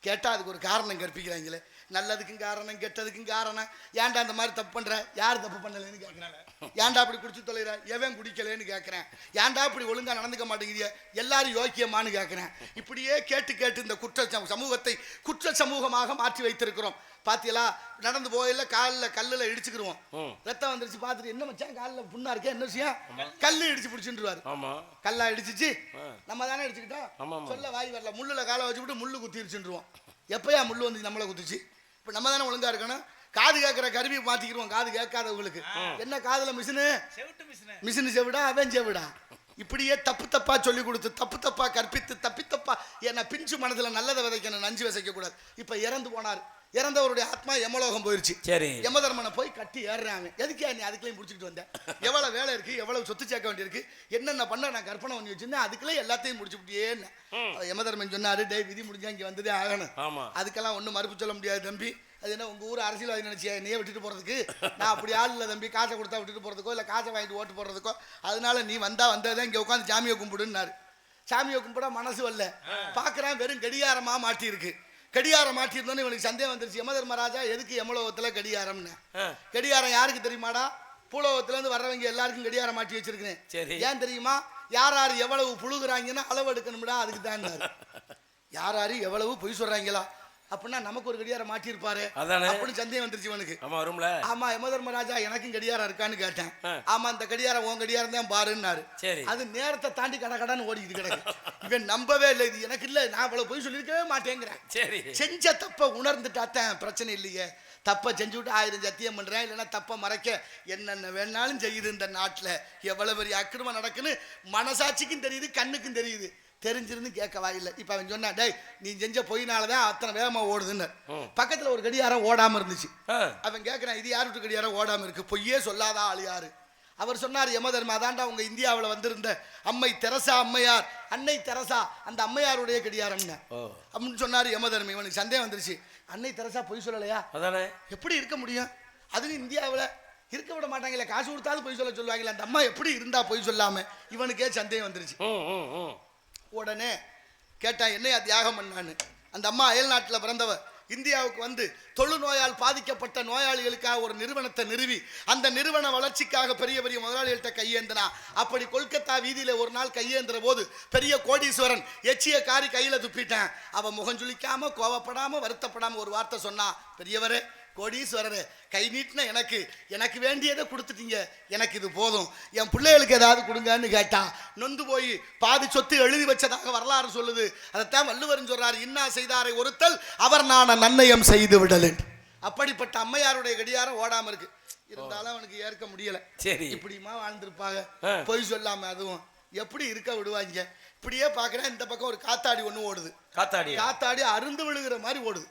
கேட்டா அதுக்கு ஒரு காரணம் கற்பிக்கிறாங்களே. நல்லதுக்கும் காரணம், கெட்டதுக்கும் காரணம். ஏன்டா அந்த மாதிரி தப்பு பண்ற? யார் தப்பு பண்ணலன்னு கேட்கறாங்க. ஏன்டா அப்படி குடிச்சு தொலைற? எவன் குடிக்கலன்னு கேட்கிறேன். ஏன்டா இப்படி ஒழுங்கா நடந்துக்க மாட்டேங்கிறிய? எல்லாரும் யோக்கியமானு கேட்கிறேன். இப்படியே கேட்டு இந்த குற்ற சமூகத்தை குற்ற சமூகமாக மாற்றி வைத்திருக்கிறோம். பாத்தீங்களா? நடந்து போயில காலில் கல்லுல இடிச்சுக்கிருவோம், ரத்தம் வந்துருச்சு. பார்த்துட்டு என்ன மச்சான் காலில் புண்ணா இருக்கே, என்ன விஷயம்? கல்லு இடிச்சு பிடிச்சுருவாரு. கல்லா இடிச்சிச்சு, நம்ம தானே இடிச்சுக்கிட்டோம், சொல்ல வாய் வரல. முள்ளுல காலை வச்சுக்கிட்டு முள்ளு குத்திருச்சுருவோம். எப்பயா முள்ளு வந்து நம்மளை குத்துச்சு? இப்ப நம்ம தானே ஒழுங்கா இருக்கணும். காது கேட்கிற கருவி மாத்திக்கிருவோம். காது கேட்காதவங்களுக்கு என்ன காதுல மிஷினு செவிடா, அவன் செவிடா. இப்படியே தப்பா சொல்லி கொடுத்து, தப்பா கற்பித்து, தப்பா என்ன பிஞ்சு மனதுல நல்லதை விதைக்கணும், நஞ்சு விதைக்க கூடாது. இப்ப இறந்து போனார், இறந்தவருடைய ஆத்மா யமலோகம் போயிருச்சு. யமதர்மனை போய் கட்டி ஏறுறாங்க. எதுக்கே நீ அதுக்குள்ளேயும் பிடிச்சிக்கிட்டு வந்தேன்? எவ்வளவு வேலை இருக்கு, எவ்வளவு சொத்து சேர்க்க வேண்டியிருக்கு, என்னென்ன பண்ண நான் கற்பனை பண்ணி வச்சிருந்தேன், அதுக்குள்ளே எல்லாத்தையும் முடிச்சுட்டேன்னு யமதர்மன் சொன்னாரு. டே விதி முடிஞ்சா இங்க வந்ததே ஆகணும், அதுக்கெல்லாம் ஒன்றும் மறுப்பு சொல்ல முடியாது தம்பி. அது என்ன உங்க ஊர் அரசியல்வாதி நினைச்சியா நீயே விட்டுட்டு போறதுக்கு? நான் அப்படி ஆள் இல்லை தம்பி, காசை கொடுத்தா விட்டுட்டு போறதுக்கோ இல்லை காசை வாங்கிட்டு ஓட்டு போடுறதுக்கோ. அதனால நீ வந்ததான் இங்க உட்காந்து சாமியை கும்பிடுன்னாரு. சாமியை கும்பிட மனசு வரல. பாக்குறான் வெறும் கடிகாரமா மாட்டி இருக்கு. கடிகாரம் மாட்டிருந்தோன்னு இவனுக்கு சந்தேகம் வந்துருச்சு. யமதர்மராஜா எதுக்கு யமலோகத்துல கடிகாரம்னு? கடிகாரம் யாருக்கு தெரியுமாடா? பூலோகத்துல இருந்து வர்றவங்க எல்லாருக்கும் கடிகாரம் மாட்டி வச்சிருக்கேன். ஏன் தெரியுமா? யார் எவ்வளவு புழுகுறாங்கன்னா அளவு எடுக்கணும்டா, அதுக்கு தான். யார் எவ்வளவு பொய் சொல்றாங்களா அப்படின்னா நமக்கு ஒரு கடியாரம் மாட்டிருப்பாரு அப்படின்னு சந்தேகம் வந்துருச்சு இவனுக்கு. ஆமா யமதர்மராஜா எனக்கும் கடியாரம் இருக்கான்னு கேட்டேன். ஆமா இந்த கடியாரம் உன் கடியாரம் தான் பாருன்னாரு. அது நேரத்தை தாண்டி கடன்னு ஓடிக்கிட்டு கிடக்கு. இவன் நம்பவே இல்லை, இது எனக்கு இல்லை, நான் அவ்வளவு போய் சொல்லியிருக்கவே மாட்டேங்கிறேன். செஞ்ச தப்ப உணர்ந்துட்டாத்தான் பிரச்சனை இல்லையே. தப்ப செஞ்சு விட்டு 1000 சத்தியம் பண்றேன், இல்லைன்னா தப்ப மறைக்க என்னென்ன வேணாலும் செய்யுது இந்த நாட்டுல. எவ்வளவு பெரிய அக்கிரமம் நடக்குன்னு மனசாட்சிக்கும் தெரியுது, கண்ணுக்கும் தெரியுது. தெரிஞ்சிருந்து கேட்க வாயில்லை. இப்ப அவன் சொன்னா, டேய் நீ செஞ்ச பொய்னாலதான் அத்தனை வேகமா ஓடுதுன்னு. பக்கத்துல ஒரு கடியாரம் ஓடாம இருந்துச்சு. அவன் கேட்கிறான், இது யாரு விட்டு கடியாரம் ஓடாம இருக்கு? பொய்யே சொல்லாதா ஆள் யாரு? அவர் சொன்னார், யமதர்மா அதாண்டா உங்க இந்தியாவில் வந்திருந்த அம்மை தெரசா அம்மையார், அன்னை தெரசா, அந்த அம்மையாருடைய கடியாரம்னு அப்படின்னு சொன்னாரு யமதர்மி. இவனுக்கு சந்தேகம் வந்துருச்சு. அன்னை தெரசா பொய் சொல்லலையா? அதானே எப்படி இருக்க முடியும்? அதுவும் இந்தியாவில் இருக்க விட மாட்டாங்களே, காசு கொடுத்தாலும் பொய் சொல்லுவாங்களே, அந்த அம்மா எப்படி இருந்தா பொய் சொல்லாம? இவனுக்கே சந்தேகம் வந்துருச்சு. உடனே கேட்டான், என்னையா தியாகம் பண்ணான்னு. அந்த அம்மா அயல் நாட்டில் பிறந்தவ, இந்தியாவுக்கு வந்து தொழுநோயால் பாதிக்கப்பட்ட நோயாளிகளுக்காக ஒரு நிறுவனத்தை நிறுவி அந்த நிறுவன வளர்ச்சிக்காக பெரிய பெரிய முதலாளிகள்கிட்ட கையேந்தினா. அப்படி கொல்கத்தா வீதியில ஒரு நாள் கையேந்திர போது பெரிய கோடீஸ்வரன் எச்சிய காரி கையில துப்பிட்டேன். அவன் முகஞ்சுளிக்காம கோவப்படாம வருத்தப்படாம ஒரு வார்த்தை சொன்னா, பெரியவரே கோடீஸ்வரரே, கை நீட்டின எனக்கு வேண்டியதை கொடுத்துட்டீங்க, எனக்கு இது போதும், என் பிள்ளைகளுக்கு ஏதாவது கொடுங்கன்னு கேட்டா. நொந்து போய் பாதி சொத்து எழுதி வச்சதாக வரலாறு சொல்லுது. அதைத்தான் வள்ளுவரும் சொல்றாரு, இன்னா செய்தாரை ஒருத்தல் அவர் நான் நன்னயம் செய்து விடலேன். அப்படிப்பட்ட அம்மையாருடைய கடியாரம் ஓடாம இருக்கு. இருந்தாலும் அவனுக்கு ஏற்க முடியல. சரி, இப்படிமா வாழ்ந்திருப்பாங்க, பொய் சொல்லாம. அதுவும் எப்படி இருக்க விடுவாங்க? இப்படியே பாக்குறேன், இந்த பக்கம் ஒரு காத்தாடி ஒண்ணு ஓடுது. காத்தாடி அருந்து விழுகிற மாதிரி ஓடுது.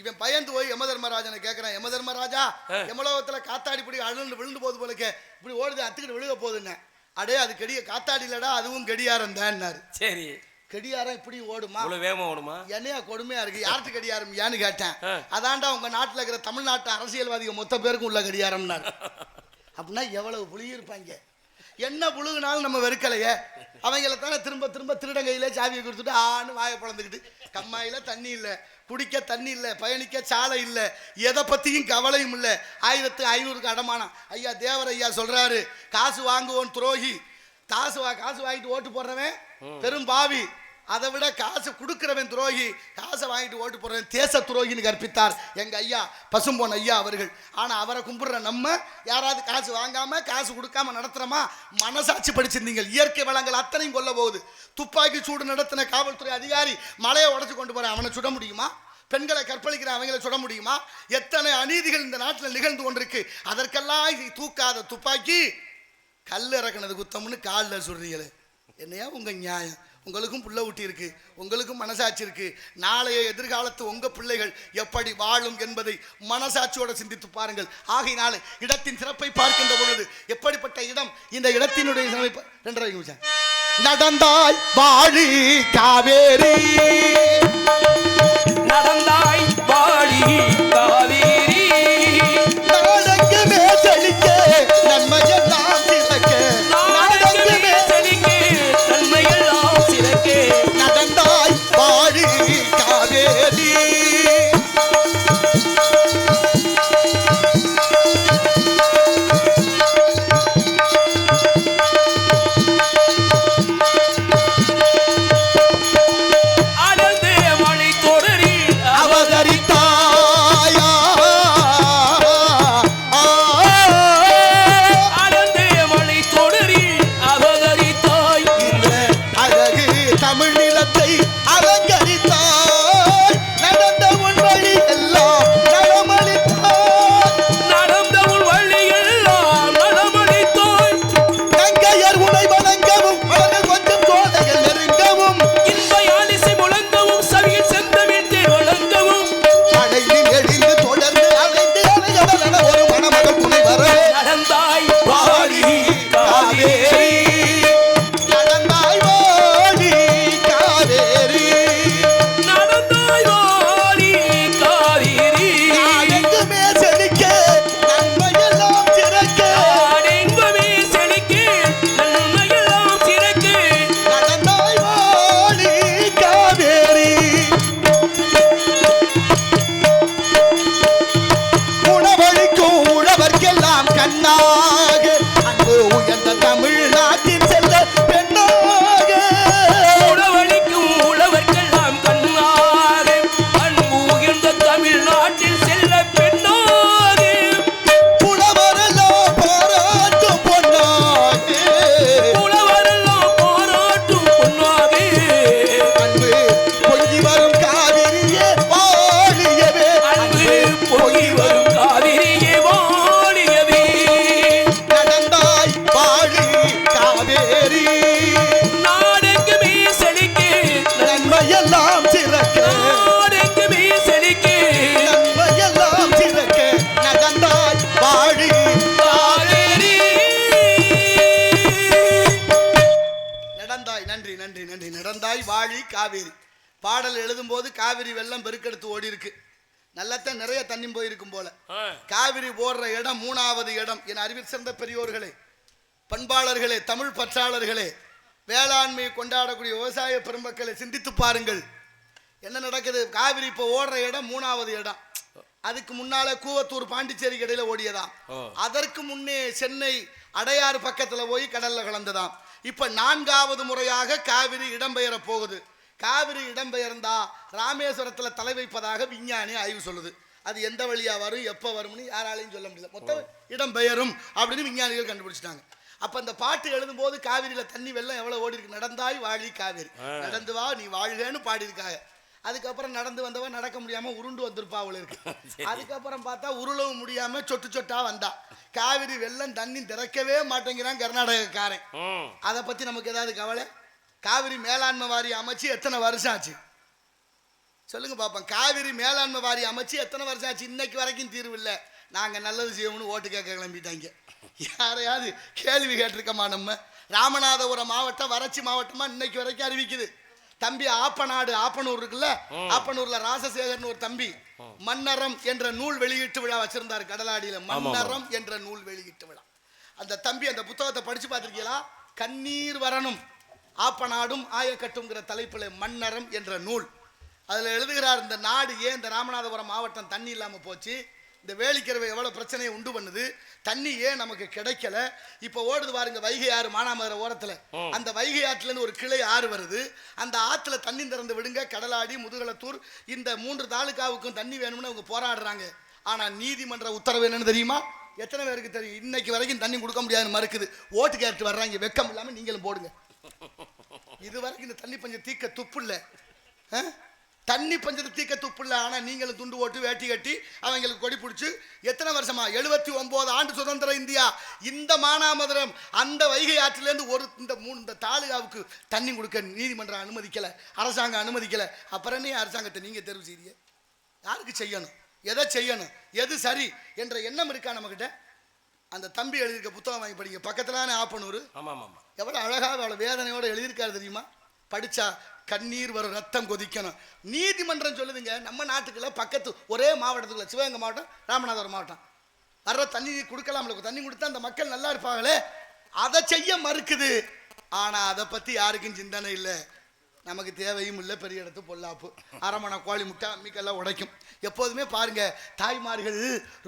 இவன் பயந்து போய் யமதர்மராஜனை கேட்கிறான், யமதர்மராஜா, யமலோகத்துல காத்தாடி இப்படி அழுந்து விழுந்து போது போலக்க, இப்படி ஓடுது, அத்துக்கிட்டு விழுக போகுதுன்னு. அடே அது காத்தாடி இல்லடா, அதுவும் கடியாரம் தான். சரி, கடியாரம் இப்படி ஓடுமா? ஓடுமா? என்னையா கொடுமையா இருக்கு, யார்கிட்ட கடியாரம் ஏன்னு கேட்டேன். அதான்டா உங்க நாட்டுல இருக்கிற தமிழ்நாட்டு அரசியல்வாதிகள் மொத்த பேருக்கும் உள்ள கடியாரம். அப்படின்னா எவ்வளவு புளி இருப்பாங்க. என்ன புழுகுனாலும் நம்ம வெறுக்கலையே. அவங்கள தானே திரும்ப திரும்ப திருடங்கையில சாவியை கொடுத்துட்டு ஆன்னு வாயை பிளந்துக்கிட்டு, கம்மாயில தண்ணி இல்லை, குடிக்க தண்ணி இல்லை, பயணிக்க சாலை இல்லை, எதை பத்தியும் கவலையும் இல்லை, 1500 அடமானம். ஐயா தேவர் ஐயா சொல்றாரு, காசு வாங்குவோன் துரோகி, காசு வாங்கிட்டு ஓட்டு போடுறவன் பெரும் பாவி, அதை விட காசு கொடுக்கிறவன் துரோகி, காசை வாங்கிட்டு ஓட்டு போடுறவன் தேச துரோகின்னு கற்பித்தார் எங்க ஐயா பசும்பொன் ஐயா அவர்கள். ஆனா அவரை கும்பிடுற நம்ம யாராவது காசு வாங்காம காசு கொடுக்காம நடத்துறோமா? மனசாட்சி படிச்சிருந்தீங்க. இயற்கை வளங்கள் அத்தனையும் கொல்ல போகுது. துப்பாக்கி சூடு நடத்தின காவல்துறை அதிகாரி மலையை உடச்சு கொண்டு போற, அவனை சுட முடியுமா? பெண்களை கற்பழிக்கிற அவங்களை சுட முடியுமா? எத்தனை அநீதிகள் இந்த நாட்டில் நிகழ்ந்து கொண்டிருக்கு. அதற்கெல்லாம் தூக்காத துப்பாக்கி கல் இறக்குனது குத்தம்னு காலில் சொல்றீங்களே, என்னையா உங்க நியாயம்? உங்களுக்கும் புள்ள ஊட்டி இருக்கு, உங்களுக்கும் மனசாட்சி இருக்கு. நாளைய எதிர்காலத்து உங்க பிள்ளைகள் எப்படி வாழும் என்பதை மனசாட்சியோட சிந்தித்து பாருங்கள். ஆகையினாலே இடத்தின் சிறப்பை பார்க்கின்ற பொழுது எப்படிப்பட்ட இடம், இந்த இடத்தினுடைய சிறப்பை 2.5 நிமிஷம். நடந்தாய் வாழி காவேரி, நடந்தாய் வாழி காவேரி, நாடகமே செழிக்க நன்மையெல்லாம் சிறக்க, நாடகமே செழிக்க நன்மையெல்லாம் சிறக்க, நடந்தாய் வாழி காவேரி. காவேரி பாடல் எழுதும் போது காவிரி வெள்ளம் பெருக்கெடுத்து ஓடி இருக்கு. நல்லத்தான் நிறைய தண்ணி போயிருக்கும் போல. காவிரி போடுற இடம் 3வது இடம். என் அறிவில் சிறந்த பெரியோர்களே, பண்பாளர்களே, தமிழ் பற்றாளர்களே, வேளாண்மையை கொண்டாடக்கூடிய விவசாய பெருமக்களை சிந்தித்து பாருங்கள். என்ன நடக்குது? காவிரி இப்போ ஓடுற இடம் 3வது இடம். அதுக்கு முன்னால கூவத்தூர் பாண்டிச்சேரி இடையில ஓடியதாம். அதற்கு முன்னே சென்னை அடையாறு பக்கத்துல போய் கடல்ல கலந்ததாம். இப்ப 4வது முறையாக காவிரி இடம்பெயர போகுது. காவிரி இடம்பெயர்ந்தா ராமேஸ்வரத்துல தலை வைப்பதாக விஞ்ஞானி ஆய்வு சொல்லுது. அது எந்த வழியா வரும், எப்ப வரும்னு யாராலையும் சொல்ல முடியல. மொத்தம் இடம்பெயரும் அப்படின்னு விஞ்ஞானிகள் கண்டுபிடிச்சிட்டாங்க. அப்ப அந்த பாட்டு எழுதும் போது காவிரியில தண்ணி வெள்ளம் எவ்வளவு ஓடி இருக்கு. நடந்தாய் வாழி காவிரி, நடந்து வா நீ வாழ்கன்னு பாடி இருக்காங்க. அதுக்கப்புறம் நடந்து வந்தவன் நடக்க முடியாம உருண்டு வந்திருப்பா அவளு இருக்கு. அதுக்கப்புறம் பார்த்தா உருளவும் முடியாம சொட்டு சொட்டா வந்தா. காவிரி வெள்ளம் தண்ணி திறக்கவே மாட்டேங்கிறான் கர்நாடகக்காரன். அதை பத்தி நமக்கு ஏதாவது கவலை? காவிரி மேலாண்மை வாரியம் அமைச்சு எத்தனை வருஷம் ஆச்சு சொல்லுங்க பாப்போம். காவிரி மேலாண்மை வாரியம் அமைச்சு எத்தனை வருஷம் ஆச்சு? இன்னைக்கு வரைக்கும் தீர்வு இல்லை. நாங்க நல்லது செய்யணும்னு ஓட்டு கேட்க கிளம்பிட்டாங்க. யாரையாவது கேள்வி கேட்டிருக்கமா? நம்ம ராமநாதபுரம் மாவட்டம் வறட்சி மாவட்டமா இன்னைக்கு வரைக்கும் அறிவிக்குது. தம்பி ஆப்பநாடு, ஆப்பனூர் இருக்குல்ல, ஆப்பனூர்ல ராசசேகர்னு ஒரு தம்பி மன்னரம் என்ற நூல் வெளியீட்டு விழா வச்சிருந்தாரு கடலாடியில. மன்னரம் என்ற நூல் வெளியீட்டு விழா. அந்த தம்பி அந்த புத்தகத்தை படிச்சு பார்த்திருக்கீங்களா? கண்ணீர் வரணும் ஆப்பநாடும் ஆயக்கட்டுங்கிற தலைப்புல மன்னரம் என்ற நூல். அதுல எழுதுகிறார், இந்த நாடு ஏன் இந்த ராமநாதபுரம் மாவட்டம் தண்ணி இல்லாம போச்சு, இந்த வேலிக்கரவை எவ்வளவு பிரச்சனையை உண்டு பண்ணுது, தண்ணி ஏன் நமக்கு கிடைக்கல. இப்ப ஓடுது பாருங்க வைகை ஆறு மானாமதுரை ஓரத்துல. அந்த வைகை ஆற்றுல இருந்து ஒரு கிளை ஆறு வருது. அந்த ஆற்றுல தண்ணி திறந்து விடுங்க. கடலாடி, முதுகளத்தூர் இந்த 3 தாலுகாவுக்கும் தண்ணி வேணும்னு அவங்க போராடுறாங்க. ஆனா நீதிமன்ற உத்தரவு என்னன்னு தெரியுமா? எத்தனை பேருக்கு தெரியும்? இன்னைக்கு வரைக்கும் தண்ணி கொடுக்க முடியாதுன்னு மறுக்குது. ஓட்டு கேட்டு வர்றாங்க. வெக்கம் இல்லாம நீங்களும் போடுங்க. இது வரைக்கும் இந்த தண்ணி பஞ்சம் தீக்க துப்பு இல்ல. தண்ணி பஞ்சத்தை தீக்க துப்பு இல்லை. ஆனால் நீங்களும் துண்டு ஓட்டு வேட்டி கட்டி அவங்களுக்கு கொடி பிடிச்சி எத்தனை வருஷமா? 79 ஆண்டு சுதந்திர இந்தியா. இந்த மானாமதுரம் அந்த வைகை ஆற்றிலேருந்து இந்த தாலுகாவுக்கு தண்ணி கொடுக்க நீதிமன்றம் அனுமதிக்கல, அரசாங்கம் அனுமதிக்கல. அப்புறம் என்ன அரசாங்கத்தை நீங்க தெரிவு செய்ய? யாருக்கு செய்யணும், எதை செய்யணும், எது சரி என்ற எண்ணம் இருக்கா நம்மகிட்ட? அந்த தம்பி எழுதியிருக்க புத்தகம் வாங்கி படிங்க. பக்கத்துலான ஆப்பனூர். எவ்வளவு அழகாக அவ்வளவு வேதனையோட எழுதியிருக்காரு தெரியுமா? படிச்சா கண்ணீர் வரும், ரத்தம் கொதிக்கணும். நீதிமன்றம் சொல்லுதுங்க, நம்ம நாட்டுக்குள்ள பக்கத்து ஒரே மாவட்டத்துக்குள்ள சிவகங்கை மாவட்டம், ராமநாதபுரம் மாவட்டம் வர்ற தண்ணி கொடுக்கலாம். தண்ணி கொடுத்தா அந்த மக்கள் நல்லா இருப்பாங்களே, அதை செய்ய மறுக்குது. ஆனா அதை பத்தி யாருக்கும் சிந்தனை இல்லை. நமக்கு தேவையும் இல்லை. பெரிய இடத்து பொல்லாப்பு, அரமணை கோழி முட்டை அம்மிக்கெல்லாம் உடைக்கும். எப்போதுமே பாருங்க, தாய்மார்கள்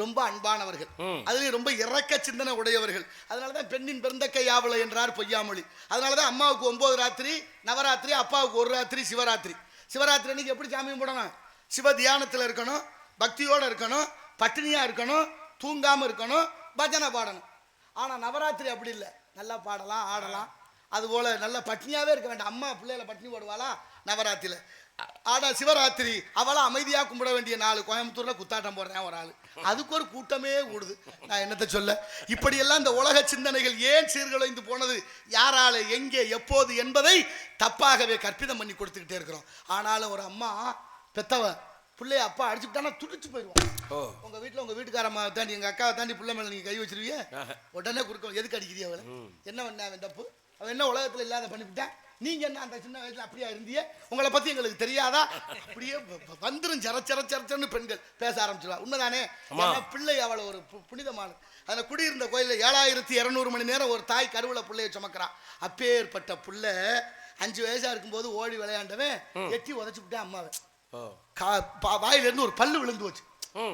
ரொம்ப அன்பானவர்கள், அதுலேயும் ரொம்ப இறக்க சிந்தனை உடையவர்கள். அதனாலதான் பெண்ணின் பிறந்த கையாவலை என்றார் பொய்யாமொழி. அதனாலதான் அம்மாவுக்கு 9 ராத்திரி நவராத்திரி, அப்பாவுக்கு 1 ராத்திரி சிவராத்திரி. சிவராத்திரி அன்னைக்கு எப்படி சாமி போடணும்? சிவ தியானத்தில் இருக்கணும், பக்தியோடு இருக்கணும், பட்டினியா இருக்கணும், தூங்காம இருக்கணும், பஜனை பாடணும். ஆனா நவராத்திரி அப்படி இல்லை. நல்லா பாடலாம், ஆடலாம். அதுபோல நல்ல பட்னியாவே இருக்க வேண்டாம். அம்மா பிள்ளைகளை பட்னி போடுவாளா நவராத்திரியில? ஆனா சிவராத்திரி அவளை அமைதியா கும்பிட வேண்டிய நாள். கோயம்புத்தூர்ல குத்தாட்டம் போடுறேன் ஒரு ஆளு, அதுக்கு ஒரு கூட்டமே கூடுது. நான் என்னத்தை சொல்ல? இப்படியெல்லாம் இந்த உலக சிந்தனைகள் ஏன் சீர்குலைந்து போனது, யாரால, எங்கே, எப்போது என்பதை தப்பாகவே கற்பிதம் பண்ணி கொடுத்துக்கிட்டே இருக்கிறோம். ஆனாலும் ஒரு அம்மா பெத்தவ பிள்ளைய அப்பா அடிச்சுட்டானா துடிச்சு போயிடுவான். உங்க வீட்டுல உங்க வீட்டுக்காரம்மா தாண்டி எங்க அக்காவை தாண்டி பிள்ளை மேல நீங்க கை வச்சிருவீங்க, உடனே குறுக்க எதுக்கு அடிக்கிறீ அவளை? என்ன பண்ண அவன் தப்பு? அவன் என்ன உலகத்துல இல்லாத பண்ணிவிட்டான்? நீங்க என்ன அந்த சின்ன வயசுல அப்படியா இருந்தீங்க? உங்களை பத்தி எங்களுக்கு தெரியாதா? அப்படியே வந்துரும் சரச்சரச்சரச்சன்னு பெண்கள் பேச ஆரம்பிச்சிருவா. உண்மைதானே? பிள்ளை அவளை ஒரு புனிதமான அதில் குடியிருந்த கோயிலில் 7200 மணி நேரம் ஒரு தாய் கருவில பிள்ளைய சுமக்கிறான். அப்பேற்பட்ட பிள்ளை 5 வயசா இருக்கும்போது ஓடி விளையாண்டவன் எட்டி உதச்சு விட்டேன் அம்மாவை. வாயிலிருந்து ஒரு பல்லு விழுந்து வச்சு.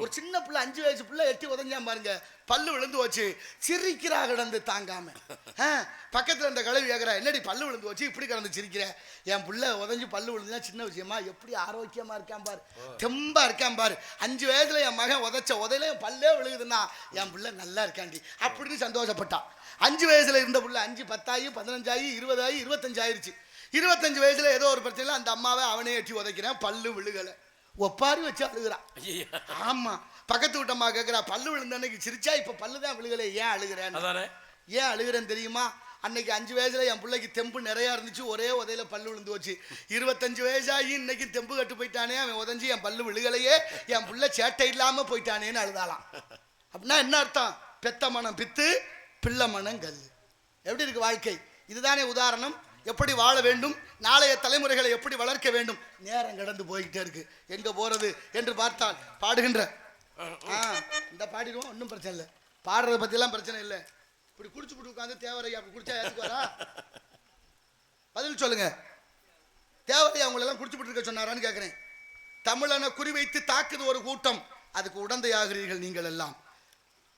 ஒரு சின்ன பிள்ளை 5 வயசு பிள்ளை எட்டி உதஞ்சான் பாருங்க, பல்லு விழுந்து வச்சு சிரிக்கிறா கிடந்து தாங்காம. பக்கத்துல இருந்த கழுவி கேட்கிறா, என்னடி பல்லு விழுந்து வச்சு இப்படி கிடந்து சிரிக்கிற? என் பிள்ளை உதஞ்சு பல்லு விழுந்துதான் சின்ன விஷயமா, எப்படி ஆரோக்கியமா இருக்கான் பாரு, தெம்பா இருக்கான் பாரு. 5 வயசுல என் மகன் உதைச்ச உதையில என் பல்லே விழுகுதுன்னா என் பிள்ளை நல்லா இருக்காண்டி அப்படின்னு சந்தோஷப்பட்டான். 5 வயசுல இருந்த பிள்ளை 5, 10 ஆகி 15 ஆகி 20 ஆகி 25 ஆயிருச்சு. 25 வயசுல ஏதோ ஒரு பிரச்சனை அந்த அம்மாவை அவனே எட்டி உதைக்கிறேன், பல்லு விழுகலை. ஒப்பாரி வச்சு அழுகிறான். ஆமா, பக்கத்து வீட்டம்மா கேட்கிறா, பல்லு விழுந்த அன்னைக்கு சிரிச்சா இப்ப பல்லுதான் விழுகலை, ஏன் அழுகிறேன்னு. ஏன் அழுகிறேன்னு தெரியுமா? அன்னைக்கு 5 வயசுல என் பிள்ளைக்கு தெம்பு நிறையா இருந்துச்சு, ஒரே உதையில பல்லு விழுந்து வச்சு. 25 வயசாகி இன்னைக்கு தெம்பு கட்டு போயிட்டானே, அவன் உதஞ்சி என் பல்லு விழுகலையே, என் பிள்ளை சேட்டை இல்லாம போயிட்டானேன்னு அழுதாலாம். அப்படின்னா என்ன அர்த்தம்? பெத்த மனம் பித்து, பிள்ளை மனம் கல். எப்படி இருக்கு வாழ்க்கை? இதுதானே உதாரணம். எப்படி வாழ வேண்டும், நாளைய தலைமுறைகளை எப்படி வளர்க்க வேண்டும். நேரம் கடந்து போய்கிட்டே இருக்கு. எங்க போறது என்று பார்த்தால் பாடுகின்ற இந்த பாடிடுவோம், ஒன்றும் பிரச்சனை இல்லை. பாடுறத பத்தி எல்லாம் பிரச்சனை இல்லை. இப்படி குடிச்சு போட்டு உட்காந்து தேவரையா அப்படி குடிச்சா ஏத்துக்கு வரா? பதில் சொல்லுங்க. தேவரையா அவங்களெல்லாம் குடிச்சு போட்டு இருக்க சொன்னாரான்னு கேட்குறேன். தமிழனை குறிவைத்து தாக்குது ஒரு கூட்டம். அதுக்கு உடந்தையாகிறீர்கள் நீங்கள் எல்லாம்.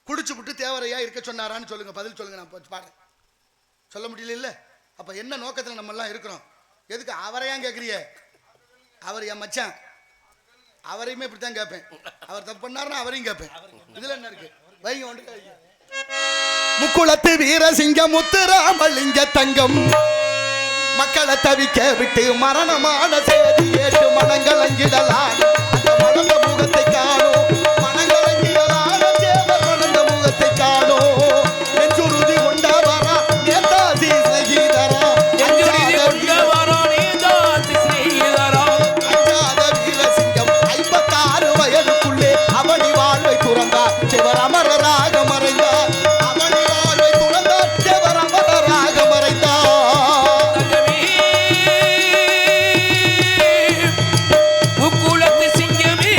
குடிச்சு விட்டு தேவரையா இருக்க சொன்னாரான்னு சொல்லுங்க, பதில் சொல்லுங்க. நான் பாடுறேன், சொல்ல முடியல இல்ல. அப்ப என்ன நோக்கத்துல நம்ம எல்லாம் இருக்கிறோம்? எதுக்கு அவரையா கேட்கறிய? அவர் என் மச்சான், அவரையுமே இப்படித்தான் கேட்பேன். அவர் தப்பு பண்ணாருன்னா அவரையும் கேட்பேன். இதுல என்ன இருக்கு? வைங்க ஒன்று. முக்குளத்து வீரசிங்க முத்துராமலிங்க தங்கம் மக்களை தவிக்க விட்டு மரணமான செய்தி ஏற்று மனங்கலங்கிடலாம். அந்த மணந்த முகத்தை காணும், மனங்கலங்கிடலாம். தேவர் மணந்த முகத்தை காணும். நெஞ்சுறுதி கொண்டவரா நேதாஜி ஸ்நேகிதரா, அஞ்சாத வீரசிங்கம் 56 வயதுக்குள்ளே அவனி வாழ்வை துறந்தார். சிவர் அமரராக மறைந்தார். அவனி வாழ்வை துறந்தார். சிவர் அமரராக மறைந்தார். முக்குளத்து சிங்கமே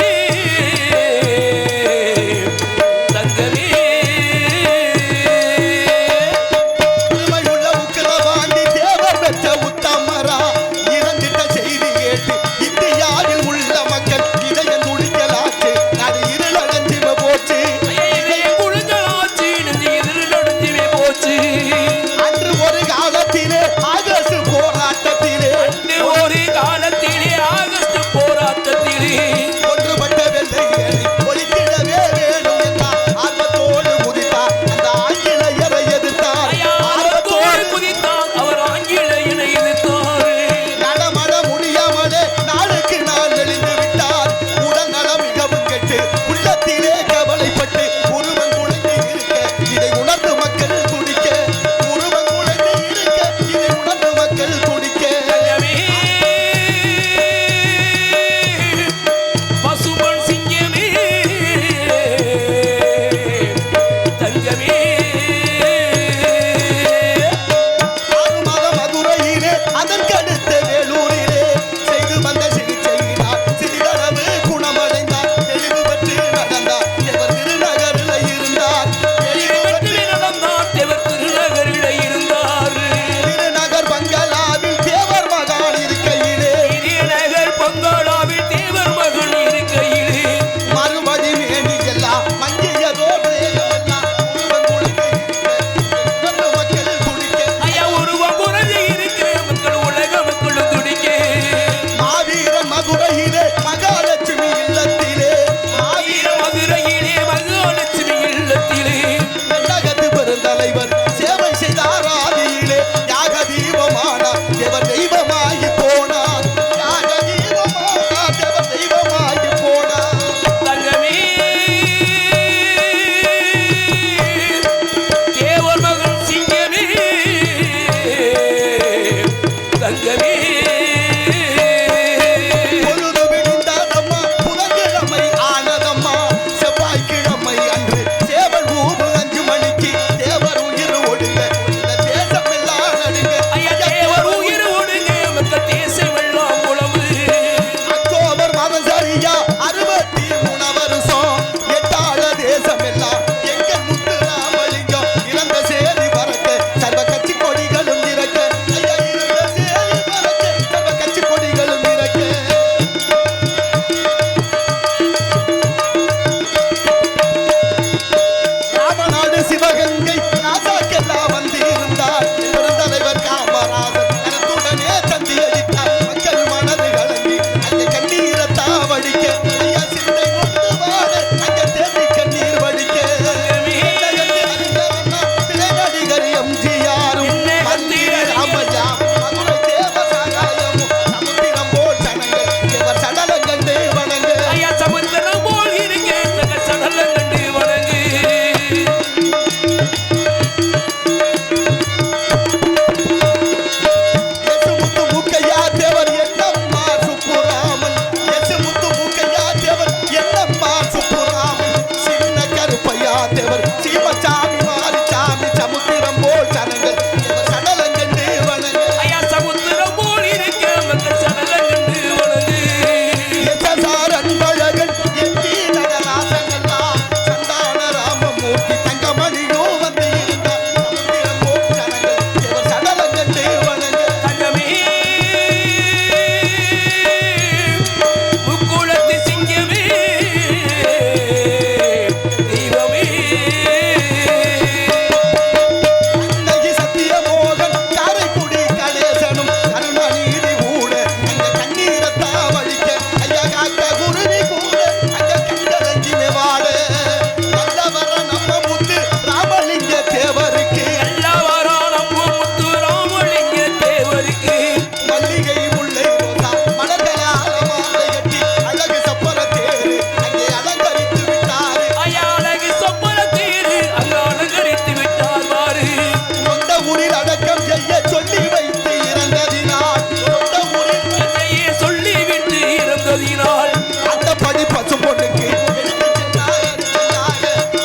பசு பொண்ணுக்கு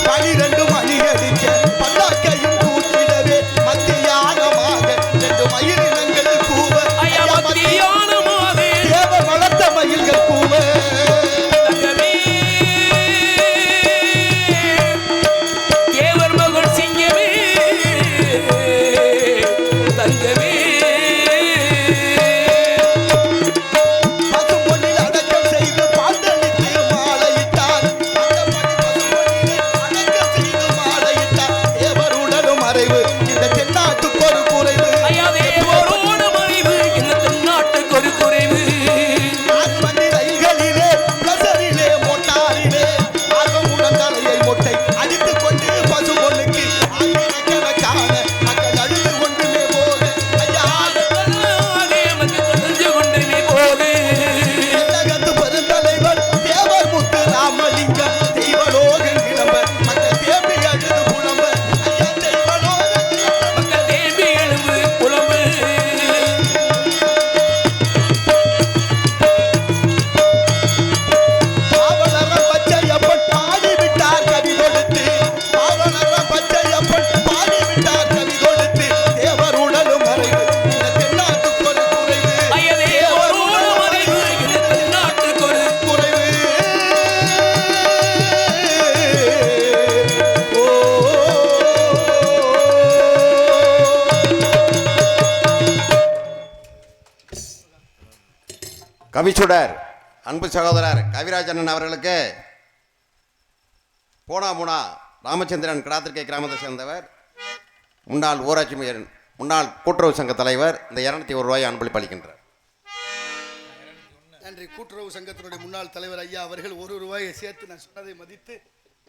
12 மணி அடிக்க பல்லாக்கையும் தூக்கிடவே மத்தியானமாக 2 மயிலினங்கள் கூவ தேவ வளர்த்த மயில்கள் கூவ தேவர் மகள் சிங்கமே தங்கமே பசு பொண்ணில் அடக்கம் செய்து பாண்டளித்து மாலையிட்டார் அடக்கம் செய்து மாலையிட்டார் தேவருடனும் மறைவு இந்த தென்னாட்டுக்கு ஒரு குறைவு தேவரோடு மறைவு இந்த தென்னாட்டுக்கு ஒரு குறைவு ஆறுமணி ரயில்களிலே பிளஸரிலே மோட்டாரிலே ஆர்வமுடன் தலையை மொட்டை அடித்துக் கொண்டு பசு பொண்ணுக்கு ஆயிரக்கணக்கான மக்கள் அழுது கொண்டுமே போக ஐயா தமிழகத்து பெருந்தலைவர் தேவர் முத்து ராமலிங்கம் தெய்வலோகன் கிளம்ப மக்கள் தேம்பி அழுது புலம்ப ஐயா தெய்வலோகன் கிளம்ப தேம்பி எழும்பு புலம்பு பாவலர பச்சையப்பன் பாடிவிட்டார் கவி கொடுத்து பாவலர பச்சையப்பன் பாடிவிட்டார் கவி கொடுத்து தேவருடலும் மறைவு இந்த தென்னாட்டுக்கு ஒரு குறைவு தேவரோடு மறைவு இந்த தென்னாட்டுக்கு ஒரு குறைவு ஓ கவிச்சுடர் அன்பு சகோதரர் கவிராஜண்ணன் அவர்களுக்கு போனா மூனா ராமச்சந்திரன் கிடாத்திருக்கை கிராமத்தை சேர்ந்தவர், முன்னாள் ஊராட்சி மேயர், முன்னாள் கூட்டுறவு சங்க தலைவர், இந்த 201 ரூபாயை அன்பளிப்பு அளிக்கின்றார். நன்றி. கூட்டுறவு சங்கத்தினுடைய முன்னாள் தலைவர் ஐயா அவர்கள் 1 ரூபாயை சேர்த்து நான் சொன்னதை மதித்து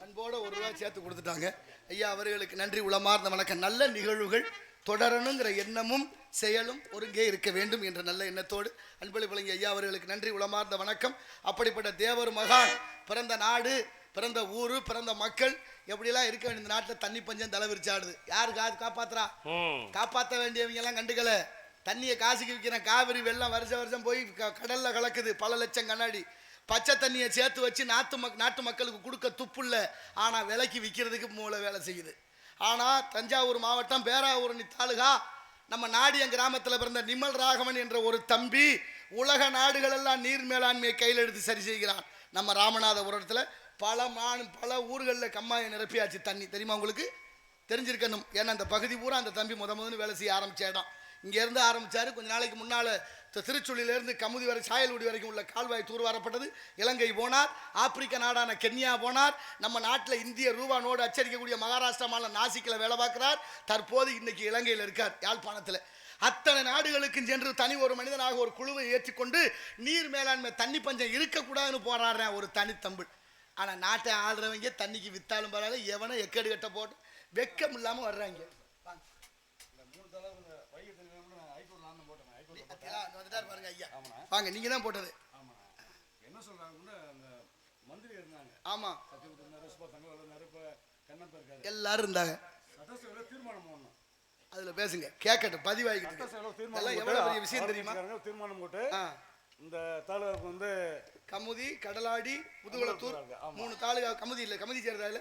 அன்போட 1 ரூபாய் சேர்த்து கொடுத்துட்டாங்க. ஐயா அவர்களுக்கு நன்றி, உளமார்ந்த வணக்கம். நல்ல நிகழ்வுகள் தொடரணுங்கிற எண்ணமும் செயலும் ஒருங்கே இருக்க வேண்டும் என்ற நல்ல எண்ணத்தோடு அன்பளிப்பு வழங்கிய ஐயா அவர்களுக்கு நன்றி, உளமார்ந்த வணக்கம். அப்படிப்பட்ட தேவர் மகான் பிறந்த நாடு, பிறந்த ஊரு, பிறந்த மக்கள் எப்படியெல்லாம் இருக்க வேண்டிய இந்த நாட்டில் தண்ணி பஞ்சம் தலைவிரிச்சாடுது. யாரு காப்பாத்துறா? காப்பாற்ற வேண்டியவங்க எல்லாம் கண்டுக்கல. தண்ணியை காசுக்கு விற்கிறேன். காவிரி வெள்ளம் வருஷம் போய் கடல்ல கலக்குது. பல லட்சம் கண்ணாடி பச்சை தண்ணியை சேர்த்து வச்சு நாட்டு மக்களுக்கு கொடுக்க துப்பு இல்லை. ஆனால் விலைக்கு விற்கிறதுக்கு மூளை வேலை செய்யுது. ஆனால் தஞ்சாவூர் மாவட்டம் பேராவூரணி தாலுகா நம்ம நாடியம் கிராமத்தில் பிறந்த நிமல் ராகவன் என்ற ஒரு தம்பி உலக நாடுகளெல்லாம் நீர் மேலாண்மையை கையில் எடுத்து சரி செய்கிறான். நம்ம ராமநாதபுரத்தில் பல ஊர்களில் கம்மாயை நிரப்பியாச்சு தண்ணி. தெரியுமா உங்களுக்கு? தெரிஞ்சிருக்கணும். ஏன்னா அந்த பகுதி பூரா அந்த தம்பி முதல்ல வேலை செய்ய ஆரம்பிச்ச இடம். இங்கேருந்து ஆரம்பித்தார். கொஞ்ச நாளைக்கு முன்னால் திருச்சுழியிலேருந்து கமுதி வரை சாயல்குடி வரைக்கும் உள்ள கால்வாய் தூர்வாரப்பட்டது. இலங்கை போனார், ஆப்பிரிக்க நாடான கென்யா போனார், நம்ம நாட்டில் இந்திய ரூபா நோடு அச்சரிக்கக்கூடிய மகாராஷ்டிரா மாநில நாசிக்கில் வேலை பார்க்கிறார். தற்போது இன்னைக்கு இலங்கையில் இருக்கார், யாழ்ப்பாணத்தில். அத்தனை நாடுகளுக்கும் சென்று தனி ஒரு மனிதனாக ஒரு குழுவை ஏற்றிக்கொண்டு நீர் மேலாண்மை தண்ணி பஞ்சம் இருக்கக்கூடாதுன்னு போராடுறேன் ஒரு தனித்தம்பிள். ஆனால் நாட்டை ஆளுறவங்க தண்ணிக்கு வித்தாலும் பரவாயில்ல, எவனை எக்கடு கட்ட போட்டு வெக்கம் இல்லாமல் வர்றாங்க. பாருங்க ஐயா, வாங்க, நீங்க தான் போட்டது. என்ன சொல்றாங்க? மந்திரி இருந்தாங்க. ஆமா, எல்லாரும் இருந்தாங்க. தீர்மானம் போடணும். அதுல பேசுங்க, கேட்கட்டும், பதிவாகிக்கிட்டு. எவ்வளவு பெரிய விஷயம் தெரியுமா? தீர்மானம் போட்டு இந்த தாலுகாவுக்கு கமுதி, கடலாடி, முதுகுளத்தூர் 3 தாலுகா. கமுதி இல்ல, கமுதி சேர்ந்தால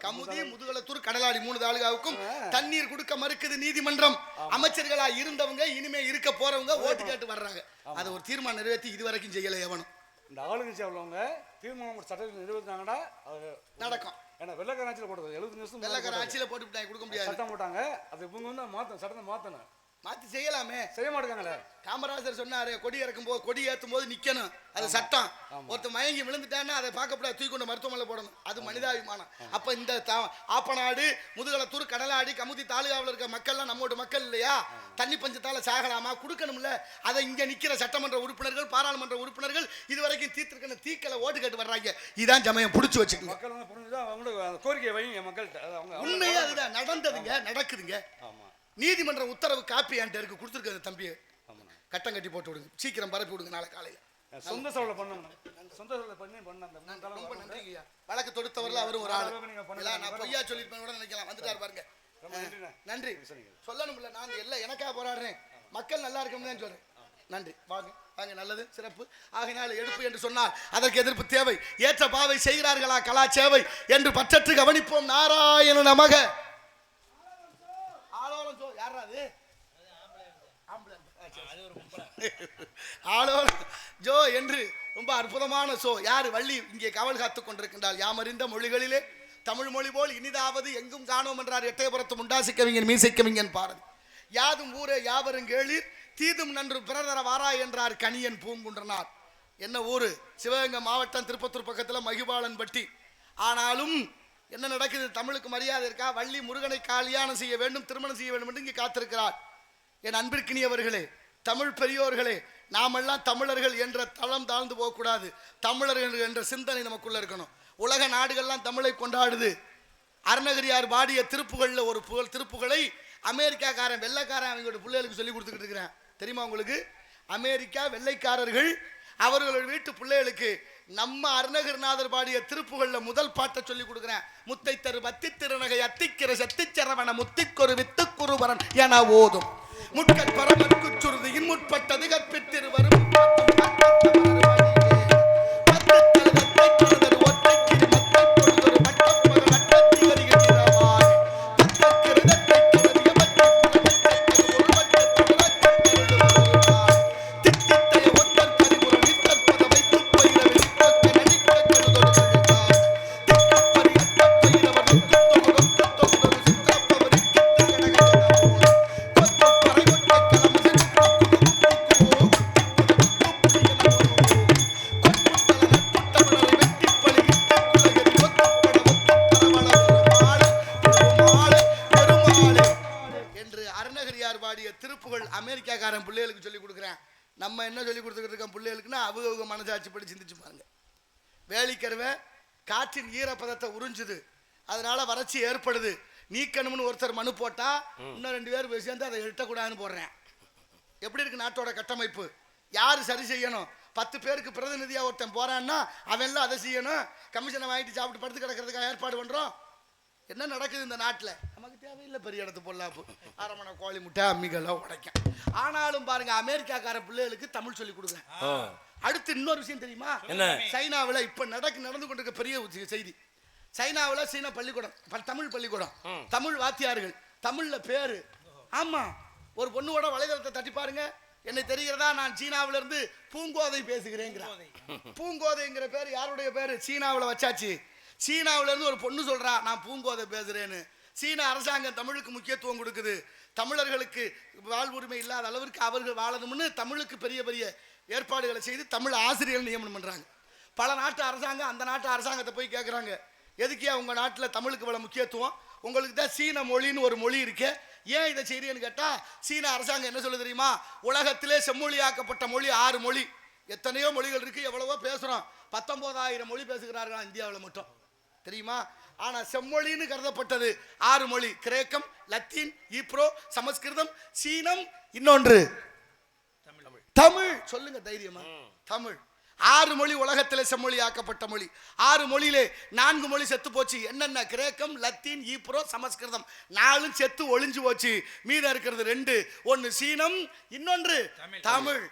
கமுதி, முதுகுளத்தூர், கடலாடி 3 தாலுகாவுக்கும் தண்ணீர் கொடுக்க மறுக்குது நீதிமன்றம். அமைச்சர்களா இருந்தவங்க இனிமே இருக்க போறவங்க ஓட்டு கேட்டு வர்றாங்க. அதை ஒரு தீர்மானம் நிறைவேற்றி இதுவரைக்கும் செய்யல எவனும். இந்த ஆளுங்கட்சி உள்ளவங்க தீர்மானம் சட்டத்தில் நிறைவேற்றினாங்கன்னா அது நடக்கும். ஏன்னா வெள்ளக்கார ஆட்சியில் போட்டது 70 நிமிஷம் வெள்ளக்கார ஆட்சியில போட்டு கொடுக்க முடியாது. சட்டம் போட்டாங்க. அது இவங்க சட்டத்தை மாற்றணும். மாத்தி செய்யலாமே, செய்ய மாட்டாங்களே. காமராஜர் சொன்னாரு, கொடி இறக்கும் போது, கொடி ஏற்றும் போது நிக்கணும், அது சட்டம். ஒருத்தர் மயங்கி விழுந்துட்டான்னா அதை பார்க்கப்படாது, தூக்கி கொண்டு மருத்துவமனை போடணும், அது மனிதாபிமானம். அப்ப இந்த ஆப்பநாடு, முதுகலத்தூர், கடலாடி, கமுதி தாலுகாவில் இருக்க மக்கள்லாம் நம்மோட மக்கள் இல்லையா? தண்ணி பஞ்சத்தால சாகலாமா? கொடுக்கணும்ல. அதை இங்க நிக்கிற சட்டமன்ற உறுப்பினர்கள், பாராளுமன்ற உறுப்பினர்கள் இதுவரைக்கும் தீர்த்திருக்கணும், தீக்கலை ஓட்டு கேட்டு வர்றாங்க. இதான் சமயம், புடிச்சு வச்சுக்கோங்க. மக்கள் புரிஞ்சுதான் அவங்களோட கோரிக்கை வைங்க மக்கள்கிட்ட. உண்மையே அதுதான் நடந்ததுங்க, நடக்குதுங்க. நீதிமன்ற உத்தரவு காப்பி என்கிட்ட இருக்கு, கொடுத்துருக்க தம்பியை கட்டம் கட்டி போட்டு விடுங்க, சீக்கிரம் பரப்பி விடுங்க. நாளை காலையில் சொந்த செலவுல பண்ணணும். சொந்த செலவுல பண்ணி வழக்கு தொடுத்தவர்ல அவரும் ஒரு ஆளு. நான் பொய்யா சொல்லிருப்பேன் கூட நினைக்கலாம். வந்துட்டாரு பாருங்க. நன்றி சொல்லணும்ல, நான் எல்லாம் எனக்காக போராடுறேன், மக்கள் நல்லா இருக்கணும்னு தான் சொல்றேன். நன்றி, வாங்க. அங்கே நல்லது சிறப்பு. ஆகினால் எடுப்பு என்று சொன்னால் அதற்கு எதிர்ப்பு தேவை. ஏற்ற பாவை செய்கிறார்களா கலா சேவை என்று பற்றற்று கவனிப்போம். நாராயண நமக. ஆலோலம் சோ யாரா அது? ஆலோலம் ஜோ என்று ரொம்ப அற்புதமான சோ. யாரு? வள்ளி இங்கே காவல் காத்துக் கொண்டிருக்கின்றால். யாமறிந்த மொழிகளிலே தமிழ் மொழி போல் இனிதாவது எங்கும் காணோம் என்றார் எட்டயபுரத்து முண்டாசி கவிஞன் மீசை கவிஞன் பாரதி. யாதும் ஊரே யாவரும் கேளீர் தீதும் நன்று பிறதர வாரா என்றார் கணியன் பூங்குன்றனார். என்ன ஊரு? சிவகங்கை மாவட்டம் திருப்பத்தூர் பக்கத்தில் மகிபாலன்பட்டி. ஆனாலும் என்ன நடக்குது? தமிழுக்கு மரியாதை இருக்கா? வள்ளி முருகனை கல்யாணம் செய்ய வேண்டும், திருமணம் செய்ய வேண்டும் என்று இங்கே காத்திருக்கிறார். என் அன்பிற்கினியவர்களே, தமிழ் பெரியோர்களே, நாமெல்லாம் தமிழர்கள் என்ற தளம் தாழ்ந்து போகக்கூடாது. தமிழர்கள் என்ற சிந்தனை நமக்குள்ள இருக்கணும். உலக நாடுகள்லாம் தமிழை கொண்டாடுது. அருணகிரியார் பாடிய திருப்புகளில் ஒரு திருப்புகளை அமெரிக்காக்காரன் வெள்ளைக்காரன் அவங்களோட பிள்ளைகளுக்கு சொல்லி கொடுத்துக்கிட்டு இருக்கிறேன். தெரியுமா உங்களுக்கு? அமெரிக்கா வெள்ளைக்காரர்கள் அவர்களோட வீட்டு பிள்ளைகளுக்கு நம்ம அருணகிரிநாதர் பாடிய திருப்புகளில் முதல் பாட்டை சொல்லி கொடுக்குறேன். முத்தை தரு பத்தி திருநகை அத்திக்கிற சத்திச்சரவன முத்திக்கொரு வித்துக்குருவரன் என ஓதும் முட்கட் பரமற்குச்சுருதியின் முற்பட்டது கற்பித்திரு வரும் அமெரிக்காக்காரன் பிள்ளைகளுக்கு சொல்லி கொடுக்குறேன். நம்ம என்ன சொல்லி கொடுத்துக்கிட்டு இருக்கோம் பிள்ளைகளுக்குன்னா அவங்க மனசாட்சிப்படி சிந்திச்சு பாருங்க. வேலிக்கருவை காற்றின் ஈரப்பதத்தை உறிஞ்சுது, அதனால வறட்சி ஏற்படுது. நீக்கணும்னு ஒருத்தர் மனு போட்டா இன்னும் 2 பேர் சேர்ந்து அதை எட்டக்கூடாதுன்னு போடுறேன். எப்படி இருக்கு நாட்டோட கட்டமைப்பு? யாரு சரி செய்யணும்? 10 பேருக்கு பிரதிநிதியா ஒருத்தன் போறான்னா அவன்லாம் அதை செய்யணும். கமிஷனை வாங்கிட்டு சாப்பிட்டு படுத்து கிடக்கிறதுக்காக ஏற்பாடு பண்றோம். என்ன நடக்குது இந்த நாட்டில்? நமக்கு தேவையில்லை பெரிய இடத்து பொல்லாப்பு. அரமணை கோழி முட்டை அம்மிகள்லாம் உடைக்கும். ஆனாலும் பாருங்க, அமெரிக்காக்கார பிள்ளைகளுக்கு தமிழ் சொல்லி கொடுக்குறேன். அடுத்து இன்னொரு விஷயம் தெரியுமா? சைனாவில் இப்ப நடந்து கொண்டிருக்க பெரிய செய்தி. சைனாவில் சீன பள்ளிக்கூடம், தமிழ் பள்ளிக்கூடம், தமிழ் வாத்தியார்கள், தமிழ்ல பேரு. ஆமா, ஒரு பொண்ணுவோட வலைதளத்தை தட்டி பாருங்க. என்னை தெரிகிறதா, நான் சீனாவில இருந்து பூங்கோதை பேசுகிறேங்கிறான். பூங்கோதைங்கிற பேர் யாருடைய பேரு? சீனாவில் வச்சாச்சு. சீனாவில இருந்து ஒரு பொண்ணு சொல்றா நான் பூங்கோதை பேசுறேன்னு. சீன அரசாங்கம் தமிழுக்கு முக்கியத்துவம் கொடுக்குது. தமிழர்களுக்கு வாழ்வுரிமை இல்லாத அளவிற்கு அவர்கள் வாழணும்னு தமிழுக்கு பெரிய பெரிய ஏற்பாடுகளை செய்து தமிழ் ஆசிரியர்கள் நியமனம் பண்றாங்க. பல நாட்டு அரசாங்கம் அந்த நாட்டு அரசாங்கத்தை போய் கேட்குறாங்க, எதுக்கே உங்க நாட்டில் தமிழுக்கு இவ்வளவு முக்கியத்துவம்? உங்களுக்கு தான் சீன மொழின்னு ஒரு மொழி இருக்கு, ஏன் இதை செய்றீன்னு கேட்டா சீன அரசாங்கம் என்ன சொல்ல தெரியுமா? உலகத்திலே செம்மொழியாக்கப்பட்ட மொழி 6 மொழி. எத்தனையோ மொழிகள் இருக்கு, எவ்வளவோ பேசுறோம். 19,000 மொழி பேசுகிறார்கள் இந்தியாவில் மட்டும், தெரியுமா? ஆனா செம்மொழின்னு கருதப்பட்டது 6 மொழி. கிரேக்கம், லத்தீன், ஈப்ரோ, சமஸ்கிருதம், சீனம், இன்னொன்று தமிழ். சொல்லுங்க தைரியமா, தமிழ். 6 மொழி உலகத்தில் செம்மொழி ஆக்கப்பட்ட மொழி. 6 மொழியிலே 4 மொழி செத்து போச்சு. என்னென்ன? கிரேக்கம், லத்தீன், ஈப்ரோ, சமஸ்கிருதம். 4 செத்து ஒளிஞ்சு போச்சு. மீதம் இருக்கிறது 2. ஒன்னு சீனம், இன்னொன்று தமிழ்.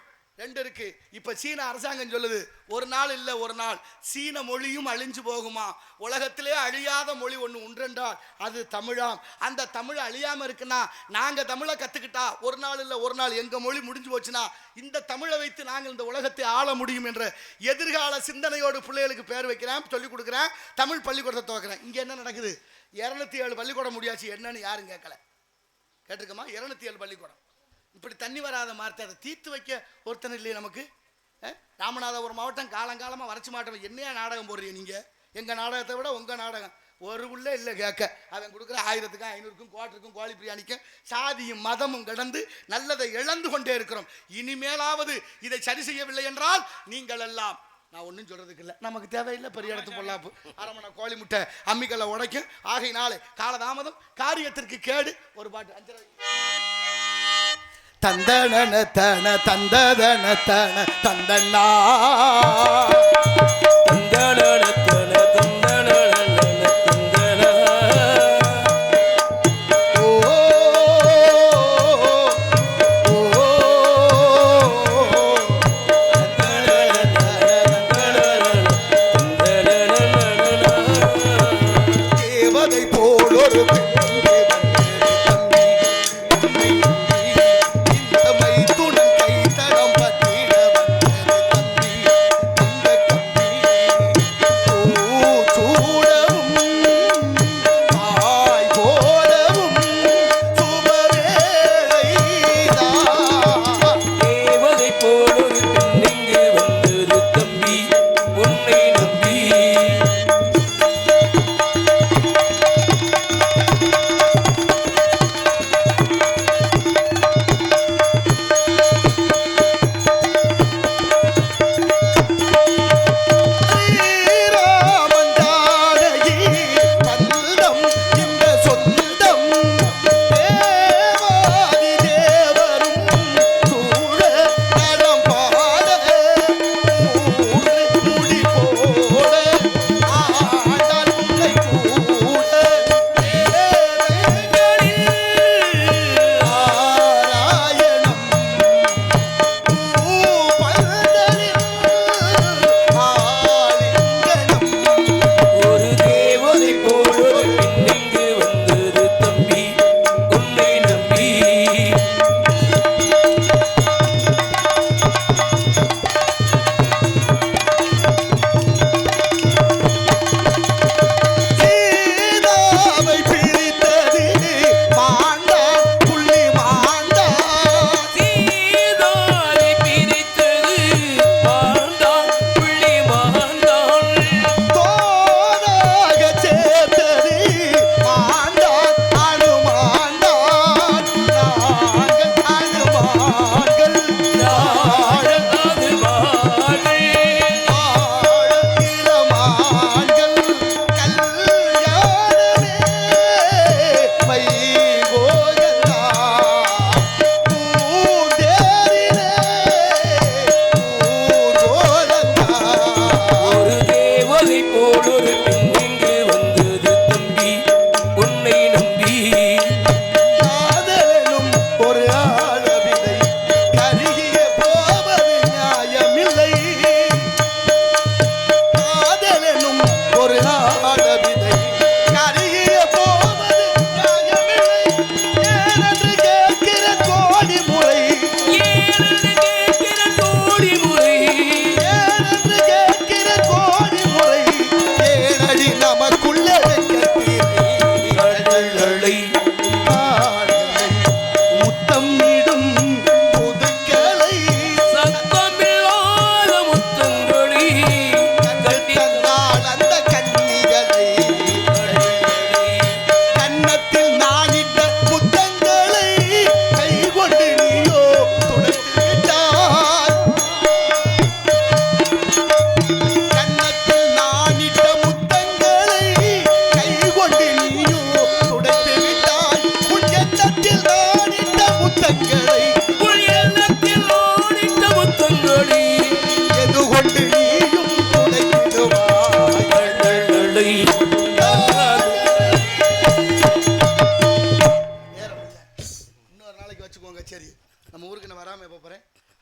2 இருக்கு. இப்ப சீன அரசாங்கம் சொல்லுது, ஒரு நாள் இல்ல ஒரு நாள் சீன மொழியும் அழிஞ்சு போகுமா. உலகத்திலே அழியாத மொழி ஒன்று உண்டென்றால் அது தமிழாம். அந்த தமிழ் அழியாம இருக்குன்னா நாங்க தமிழை கத்துக்கிட்டா ஒரு நாள் இல்ல ஒரு நாள் எங்க மொழி முடிஞ்சு போச்சுன்னா இந்த தமிழை வைத்து நாங்கள் இந்த உலகத்தை ஆள முடியும் என்ற எதிர்கால சிந்தனையோடு பிள்ளைகளுக்கு பேர் வைக்கிறேன், சொல்லிக் கொடுக்குறேன். தமிழ் பள்ளிக்கூடத்தை துவக்கிறேன். இங்க என்ன நடக்குது? 207 பள்ளிக்கூடம் முடியாச்சு. என்னன்னு யாரும் கேட்கல. கேட்டிருக்கமா? 207 பள்ளிக்கூடம். இப்படி தண்ணி வராத மார்த்த அதை தீர்த்து வைக்க ஒருத்தன் இல்லையே நமக்கு. ராமநாதபுரம் மாவட்டம் காலங்காலமாக வறட்சி மாவட்டம். என்னையா நாடகம் போடுறீங்க நீங்கள்? எங்கள் நாடகத்தை விட உங்கள் நாடகம் ஒரு உள்ள இல்லை கேட்க. அவன் கொடுக்குற 1000க்கும் 500க்கும் குவாட்டருக்கும் கோழி பிரியாணிக்கும் சாதியும் மதமும் கடந்து நல்லதை இழந்து கொண்டே இருக்கிறோம். இனிமேலாவது இதை சரி செய்யவில்லை என்றால் நீங்கள் எல்லாம், நான் ஒன்றும் சொல்றதுக்கு இல்லை, நமக்கு தேவையில்லை பெரிய இடத்து பொல்லாப்பு. அரமணை கோழி முட்டை அம்மிக்கல்லை உடைக்கும். ஆகையினாலே காலதாமதம் காரியத்திற்கு கேடு. ஒரு பாட்டு 5 தந்தன தன தந்தன தன தந்தனா தந்தன தன தந்தன தந்தன. ஓ ஓ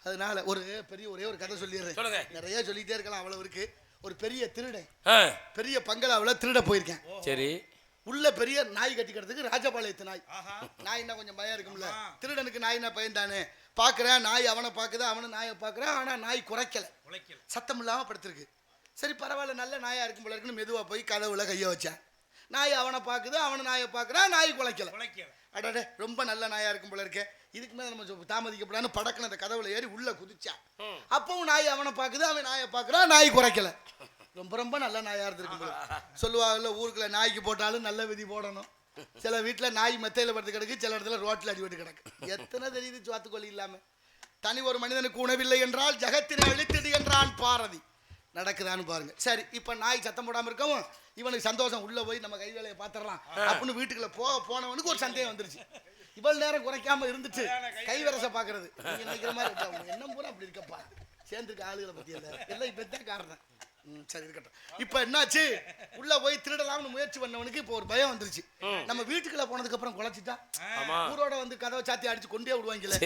அதனால ஒரே ஒரு கதை சொல்லிடுறேன். நிறைய சொல்லிட்டே இருக்கலாம், அவ்வளவு இருக்கு. ஒரு பெரிய திருடன் பெரிய பங்களாவுல திருட போயிருக்கேன். சரி, உள்ள பெரிய நாய் கட்டிக்கிறதுக்கு ராஜபாளையத்து நாய். நாய் என்ன கொஞ்சம் பயம் இருக்கும்ல, திருடனுக்கு நாய்னா பயந்தானே. பாக்குறேன் நாய் அவனை பாக்குது, அவனு நாயை பாக்குறான். ஆனா நாய் குறைக்கல, சத்தம் இல்லாம படுத்திருக்கு. சரி பரவாயில்ல, நல்ல நாயா இருக்கும் போல இருக்குன்னு மெதுவா போய் கதவுல கைய வச்சேன். நாய் அவனை பாக்குது, அவனு நாயை பாக்குறான். நாய் குலைக்கல. அடடே ரொம்ப நல்ல நாயா இருக்கும் போல இருக்கே, இதுக்கு மேல நம்ம தாமதிக்கப்படான்னு படக்குன அந்த கதவுல ஏறி உள்ள குதிச்சா. அப்பவும் நாய் அவனை பாக்குது, அவன் நாயை பாக்குறான். நாய் குறைக்கல. ரொம்ப ரொம்ப நல்ல நாயா இருந்திருக்கும் போல. சொல்லுவாங்கல்ல, ஊருக்குள்ள நாய்க்கு போட்டாலும் நல்ல விதி போடணும். சில வீட்டுல நாய் மெத்தையில படுத்து கிடக்கு, சில இடத்துல ரோட்ல அடிபட்டு கிடக்கு. எத்தனை தெரியுது சுவாத்துக்கொல்லி இல்லாம. தனி ஒரு மனிதனுக்கு உணவில்லை என்றால் ஜகத்தினை அழித்திடு என்றான் பாரதி. நடக்குதான்னு பாருங்க. சரி, இப்ப நாய் சத்தம் போடாம இருக்கவும் இவனுக்கு சந்தோஷம். உள்ள போய் நம்ம கை வேலையை பாத்திரலாம் அப்படின்னு வீட்டுக்குள்ள போனவனுக்கு ஒரு சந்தேகம் வந்துருச்சு. இவ்வளவு நேரம் குறைக்காம இருந்துட்டு கை வரச பாக்குறது நினைக்கிற மாதிரி என்ன பூரா அப்படி இருக்கப்பா. சேர்ந்துருக்க ஆளுகளை பத்தி எல்லாம் இப்பதான் காரணம். சரி இருக்கட்டும். இப்ப என்னாச்சு, உள்ள போய் திருடலாம்னு முயற்சி பண்ணவனுக்கு இப்போ ஒரு பயம் வந்துருச்சு. நம்ம வீட்டுக்குள்ள போனதுக்கு அப்புறம் குலைச்சிட்டா ஊரோட வந்து கதவை சாத்தி அடிச்சு கொண்டே விடுவாங்கல்ல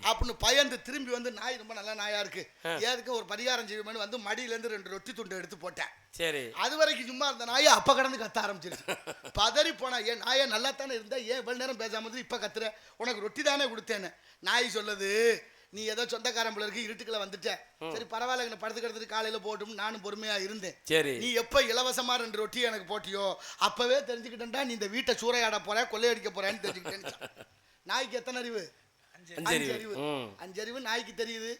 அப்படின்னு பயந்து திரும்பி வந்து நாய் ரொம்ப நல்ல நாயா இருக்கு, ஏதுக்கு ஒரு பரிகாரம் செய்வோம்னு வந்து மடியில இருந்து 2 ரொட்டி துண்டு எடுத்து போட்டேன். சரி, அது வரைக்கும் சும்மா இருந்த நாயை அப்ப கடந்து கத்த ஆரம்பிச்சிருச்சு. பதறி போனா, ஏன் நாயை நல்லா தானே இருந்தா, ஏன் இவ்வளவு நேரம் பேசாம இப்ப கத்துற, உனக்கு ரொட்டி தானே கொடுத்தேன்னு. நாய் சொல்லுது, நீ ஏதோ சொந்தக்காரன் போல இருக்கு, இருட்டுக்குள்ள வந்துட்ட. சரி பரவாயில்ல, என்ன படுத்துக்கிறதுக்கு காலையில போட்டும் நானும் பொறுமையா இருந்தேன். சரி, நீ எப்ப இலவசமா 2 ரொட்டி எனக்கு போட்டியோ அப்பவே தெரிஞ்சுக்கிட்டா நீ இந்த வீட்டை சூறையாட போற, கொள்ளையடிக்க போறேன்னு தெரிஞ்சுக்கிட்டேன். நாய்க்கு எத்தனை அறிவு? 5 அறிவு. 5 அறிவு நாய்க்கு தெரியுது,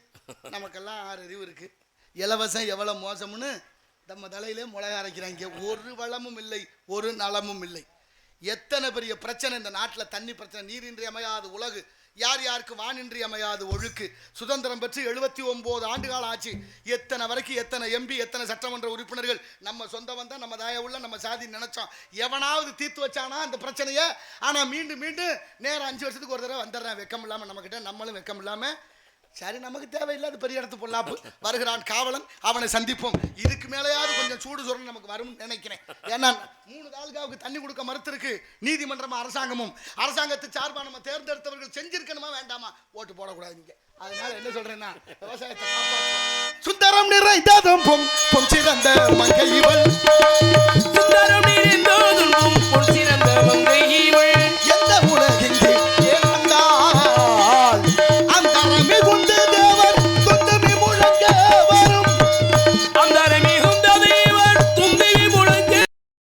நமக்கெல்லாம் 6 அறிவு இருக்கு. இலவசம் எவ்வளவு மோசம்னு நம்ம தலையிலே மிளகா அரைக்கிறாங்க. ஒரு வளமும் இல்லை, ஒரு நலமும் இல்லை. எத்தனை பெரிய பிரச்சனை இந்த நாட்டில். தண்ணி பிரச்சனை, நீரின்றி அமையாது உலகு, யார் யாருக்கு வானின்றி அமையாது ஒழுக்கு. சுதந்திரம் பெற்று 79 ஆண்டுகாலம் ஆச்சு. எத்தனை வரைக்கும் எத்தனை எம்பி, எத்தனை சட்டமன்ற உறுப்பினர்கள் நம்ம சொந்தம் வந்தால் நம்ம தயவுள்ள நம்ம சாதி நினைச்சோம். எவனாவது தீர்த்து வச்சானா அந்த பிரச்சனையை? ஆனால் மீண்டும் மீண்டும் நேரம் 5 வருஷத்துக்கு ஒரு தடவை வந்துடுறான். வெக்கம் இல்லாமல் நம்மக்கிட்ட, நம்மளும் வெக்கம் இல்லாமல். சரி, நமக்கு தேவையில்லாத பெரிய இடத்து பொல்லாப்பு. வருகிறான் காவலன், அவனை சந்திப்போம். இதுக்கு மேலேயாவது கொஞ்சம் சூடு சொரணை நமக்கு வரும்னு நினைக்கிறேன். ஏன்னா 3 தாலுகாவுக்கு தண்ணி கொடுக்க மறுத்திருக்கு நீதிமன்றமும் அரசாங்கமும். அரசாங்கத்தை சார்பாக நம்ம தேர்ந்தெடுத்தவர்கள் செஞ்சிருக்கணுமா வேண்டாமா? ஓட்டு போடக்கூடாது நீங்க. அதனால என்ன சொல்றேன்னா, விவசாயத்தை காப்பாற்றணும். சுந்தரம் நிறைந்ததும் பொன் சிறந்த மங்கை இவள், சுந்தரம் நிறைந்ததும் பொன் சிறந்த மங்கை